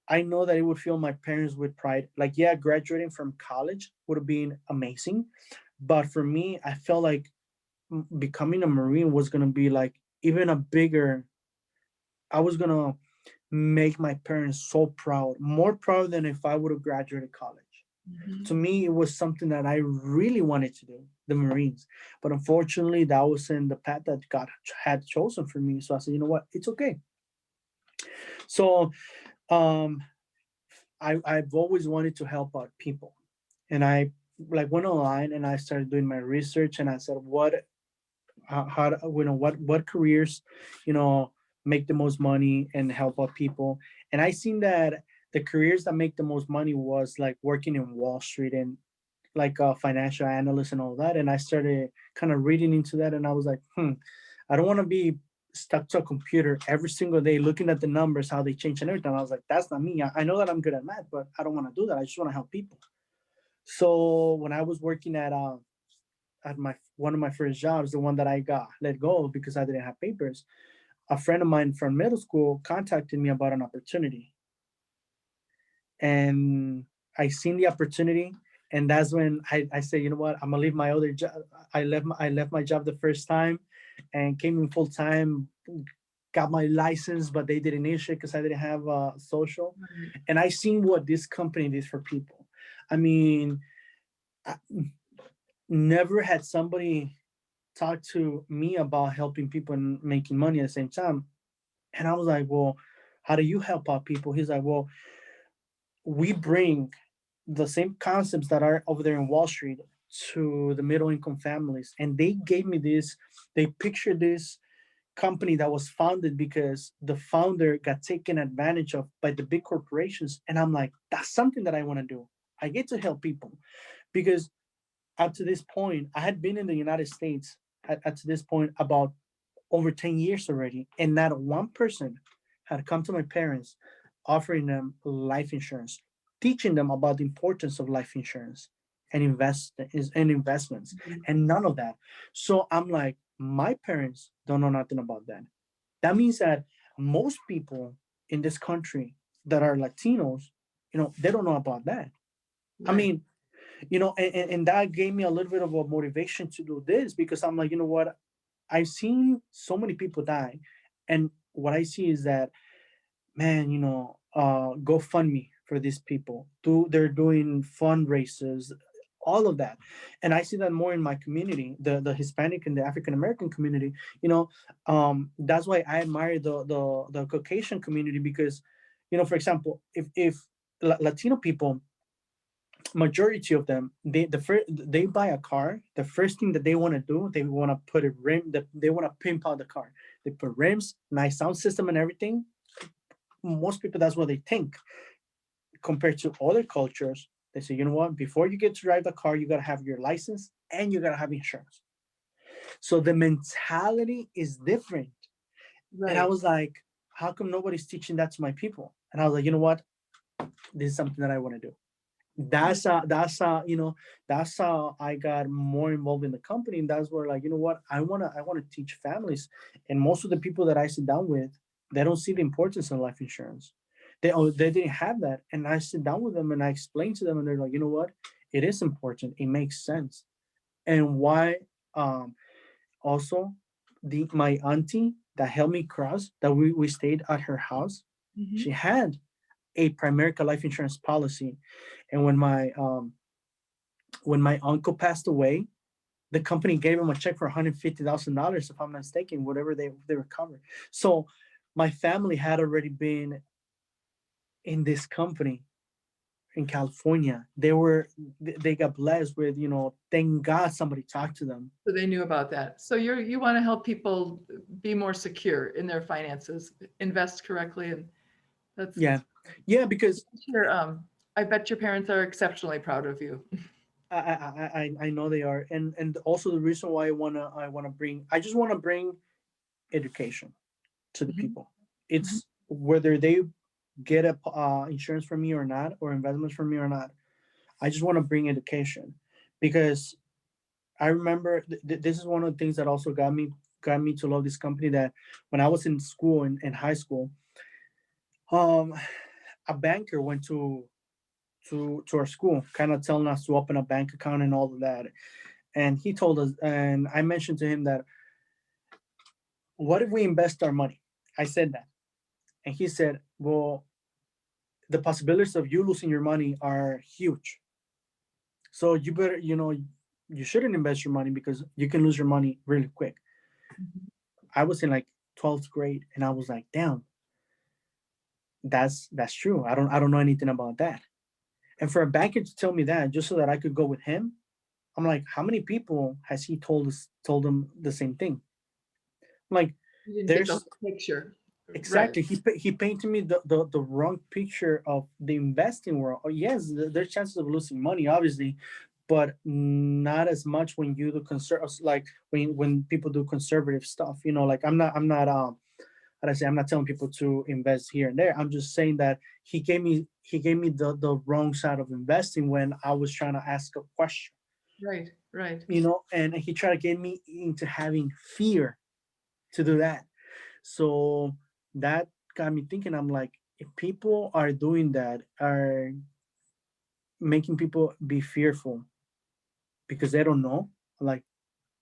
I know that it would fill my parents with pride. Like, yeah, graduating from college would have been amazing. But for me, I felt like becoming a Marine was going to be like even a bigger, I was going to make my parents so proud, more proud than if I would have graduated college. To Mhm. me, it was something that I really wanted to do, the Marines. But unfortunately, that wasn't the path that God had chosen for me. So I said, you know what? It's okay. So um, I've always wanted to help out people. And I like went online and I started doing my research, and I said, how what careers, you know, make the most money and help out people. And I seen that the careers that make the most money was like working in Wall Street and like a financial analyst and all that. And I started kind of reading into that, and I was like, I don't want to be stuck to a computer every single day looking at the numbers, how they change and everything. I was like, that's not me. I know that I'm good at math, but I don't want to do that. I just want to help people. So when I was working at my one of my first jobs, the one that I got let go of because I didn't have papers, a friend of mine from middle school contacted me about an opportunity, and I seen the opportunity, and that's when I say, you know what, I'm gonna leave my other job. I left my job the first time, and came in full time. Got my license, but they didn't issue it because I didn't have social. Right. And I seen what this company did for people. I mean, I never had somebody talk to me about helping people and making money at the same time. And I was like, well, how do you help out people? He's like, well, we bring the same concepts that are over there in Wall Street to the middle income families. And they gave me this, they pictured this company that was founded because the founder got taken advantage of by the big corporations. And I'm like, that's something that I want to do. I get to help people because up to this point, I had been in the United States at to this point about over 10 years already. And not one person had come to my parents offering them life insurance, teaching them about the importance of life insurance and investments, Mhm. and none of that. So I'm like, my parents don't know nothing about that. That means that most people in this country that are Latinos, they don't know about that. I Right. mean, and that gave me a little bit of a motivation to do this because I'm like, you know what? I've seen so many people die. And what I see is that, man, GoFundMe for these people. They're doing fundraisers, all of that. And I see that more in my community, the Hispanic and the African American community. That's why I admire the Caucasian community because, for example, if Latino people, majority of them, they buy a car, the first thing that they want to do, they want to put a rim, they want to pimp out the car. They put rims, nice sound system and everything. Most people, that's what they think. Compared to other cultures, they say, you know what, before you get to drive the car, you got to have your license and you got to have insurance. So the mentality is different. And I Right. was like, how come nobody's teaching that to my people? And I was like, you know what, this is something that I want to do. That's how I got more involved in the company. And that's where, like, you know what, I want to teach families. And most of the people that I sit down with, they don't see the importance of life insurance. They didn't have that. And I sit down with them and I explain to them, and they're like, you know what, it is important, it makes sense. And why, um also, the my auntie that helped me cross, that we stayed at her house, Hmm. she had a Primerica life insurance policy. And when my uncle passed away, the company gave him a check for $150,000, if I'm not mistaken, whatever they recovered. So my family had already been in this company in California. They got blessed with, thank God somebody talked to them. So they knew about that. So you want to help people be more secure in their finances, invest correctly, and Yeah, that's yeah, because sure. I bet your parents are exceptionally proud of you. I know they are. And also the reason why I just want to bring education to the Mhm. people. Mhm. It's whether they get a insurance from me or not, or investments from me or not. I just want to bring education because I remember this is one of the things that also got me to love this company. That when I was in school, in high school, um, a banker went to our school, kind of telling us to open a bank account and all of that. And he told us, and I mentioned to him that, what if we invest our money? I said that, and he said, well, the possibilities of you losing your money are huge. So you better, you shouldn't invest your money because you can lose your money really quick. Mhm. I was in like 12th grade, and I was like, damn, that's true. I don't know anything about that. And for a banker to tell me that just so that I could go with him, I'm like, how many people has he told them the same thing? I'm like, You didn't get the there's whole picture. Right. exactly, he painted me the wrong picture of the investing world. Oh, yes, there's chances of losing money, obviously, but not as much when you do like when people do conservative stuff. Like I'm not how I say, I'm not telling people to invest here and there. I'm just saying that he gave me the wrong side of investing when I was trying to ask a question, Right, right. and he tried to get me into having fear to do that. So that got me thinking. I'm like, if people are doing that, are making people be fearful because they don't know, like,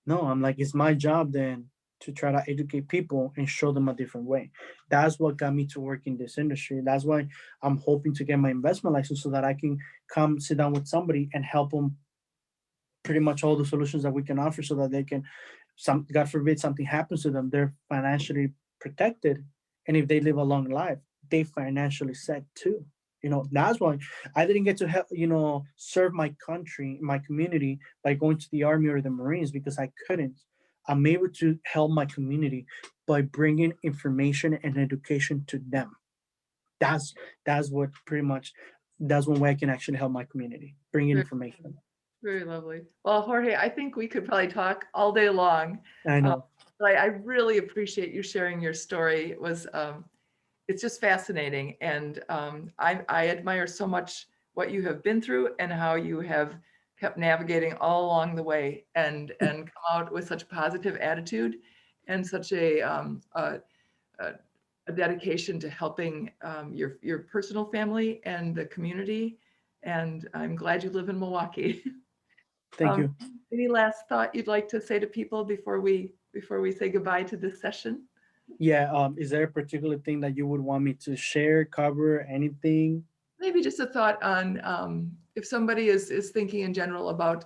no, I'm like, it's my job then to try to educate people and show them a different way. That's what got me to work in this industry. That's why I'm hoping to get my investment license so that I can come sit down with somebody and help them pretty much all the solutions that we can offer so that they can, God forbid something happens to them, they're financially protected. And if they live a long life, they financially set too. That's why I didn't get to help, serve my country, my community by going to the army or the Marines because I couldn't. I'm able to help my community by bringing information and education to them. That's what pretty much, that's one way I can actually help my community, bringing Very, information. very lovely. Well, Jorge, I think we could probably talk all day long. I Um, know. but I really appreciate you sharing your story. It's just fascinating, and I admire so much what you have been through and how you have kept navigating all along the way, and come out with such a positive attitude and such a, a dedication to helping your personal family and the community. And I'm glad you live in Milwaukee. Thank you. Any last thought you'd like to say to people before we say goodbye to this session? Yeah. Is there a particular thing that you would want me to share, cover, anything? Maybe just a thought on if somebody is thinking in general about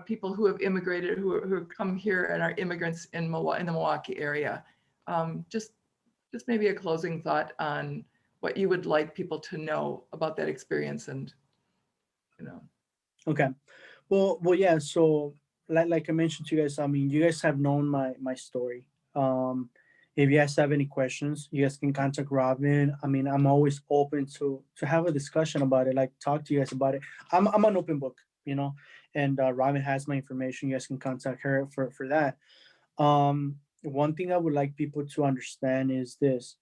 people who have immigrated, who have come here and are immigrants in the Milwaukee area. Just maybe a closing thought on what you would like people to know about that experience, and you know. Okay. Well, yeah. So, like I mentioned to you guys, I mean, you guys have known my story. If you guys have any questions, you guys can contact Robin. I mean, I'm always open to have a discussion about it, like talk to you guys about it. I'm an open book, and Robin has my information. You guys can contact her for that. One thing I would like people to understand is this: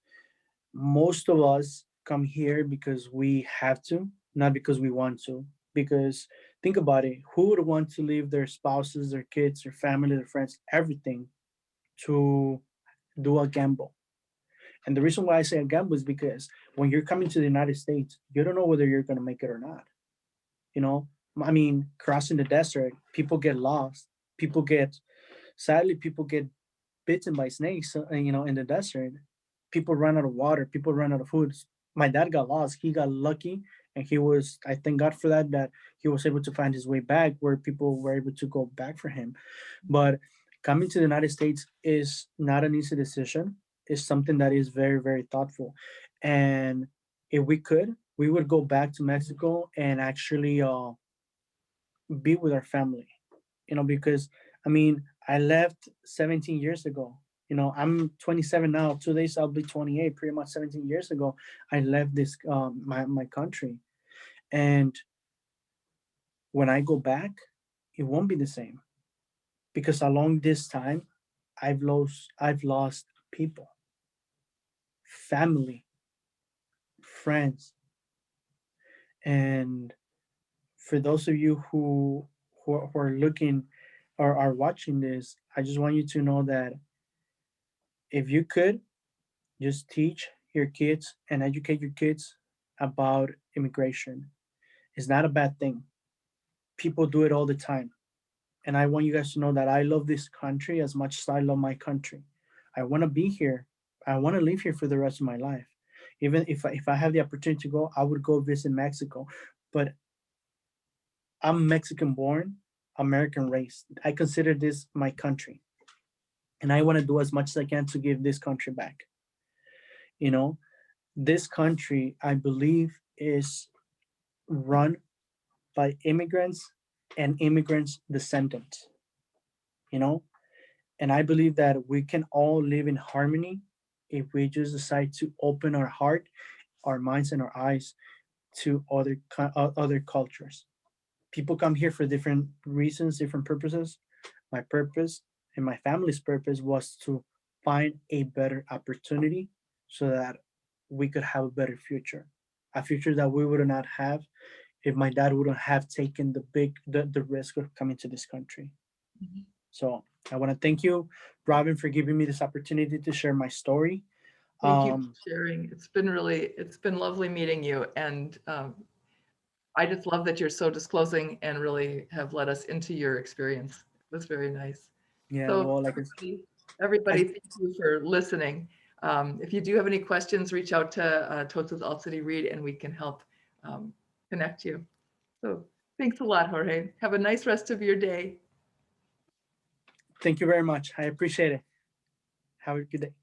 most of us come here because we have to, not because we want to. Because think about it, who would want to leave their spouses, their kids, their family, their friends, everything to do a gamble? And the reason why I say a gamble is because when you're coming to the United States, you don't know whether you're going to make it or not. You know, I mean, crossing the desert, people get lost. People get, sadly, people get bitten by snakes, in the desert. People run out of water. People run out of food. My dad got lost. He got lucky, and I thank God for that he was able to find his way back where people were able to go back for him. But coming to the United States is not an easy decision. It's something that is very, very thoughtful. And if we could, we would go back to Mexico and actually be with our family, because I mean, I left 17 years ago. I'm 27 now. 2 days I'll be 28. Pretty much 17 years ago, I left this my country, and when I go back, it won't be the same because along this time, I've lost people, family, friends, and for those of you who are looking or are watching this, I just want you to know that if you could just teach your kids and educate your kids about immigration. It's not a bad thing. People do it all the time. And I want you guys to know that I love this country as much as I love my country. I want to be here. I want to live here for the rest of my life. Even if I have the opportunity to go, I would go visit Mexico. But I'm Mexican born, American raised. I consider this my country. And I want to do as much as I can to give this country back. You know, this country, I believe, is run by immigrants and immigrants' descendants, you know? And I believe that we can all live in harmony if we just decide to open our heart, our minds, and our eyes to other cultures. people come here for different reasons, different purposes. My purpose and my family's purpose was to find a better opportunity so that we could have a better future, a future that we would not have if my dad wouldn't have taken the risk of coming to this country. Mhm. So I want to thank you, Robin, for giving me this opportunity to share my story. Thank you Um, for sharing. It's been lovely meeting you. And I just love that you're so disclosing and really have let us into your experience. It was very nice. yeah, So well, like everybody, I thank you for listening. If you do have any questions, reach out to Totes Alt City Read and we can help um, connect you. So thanks a lot, Jorge. Have a nice rest of your day. thank you very much. I appreciate it. Have a good day.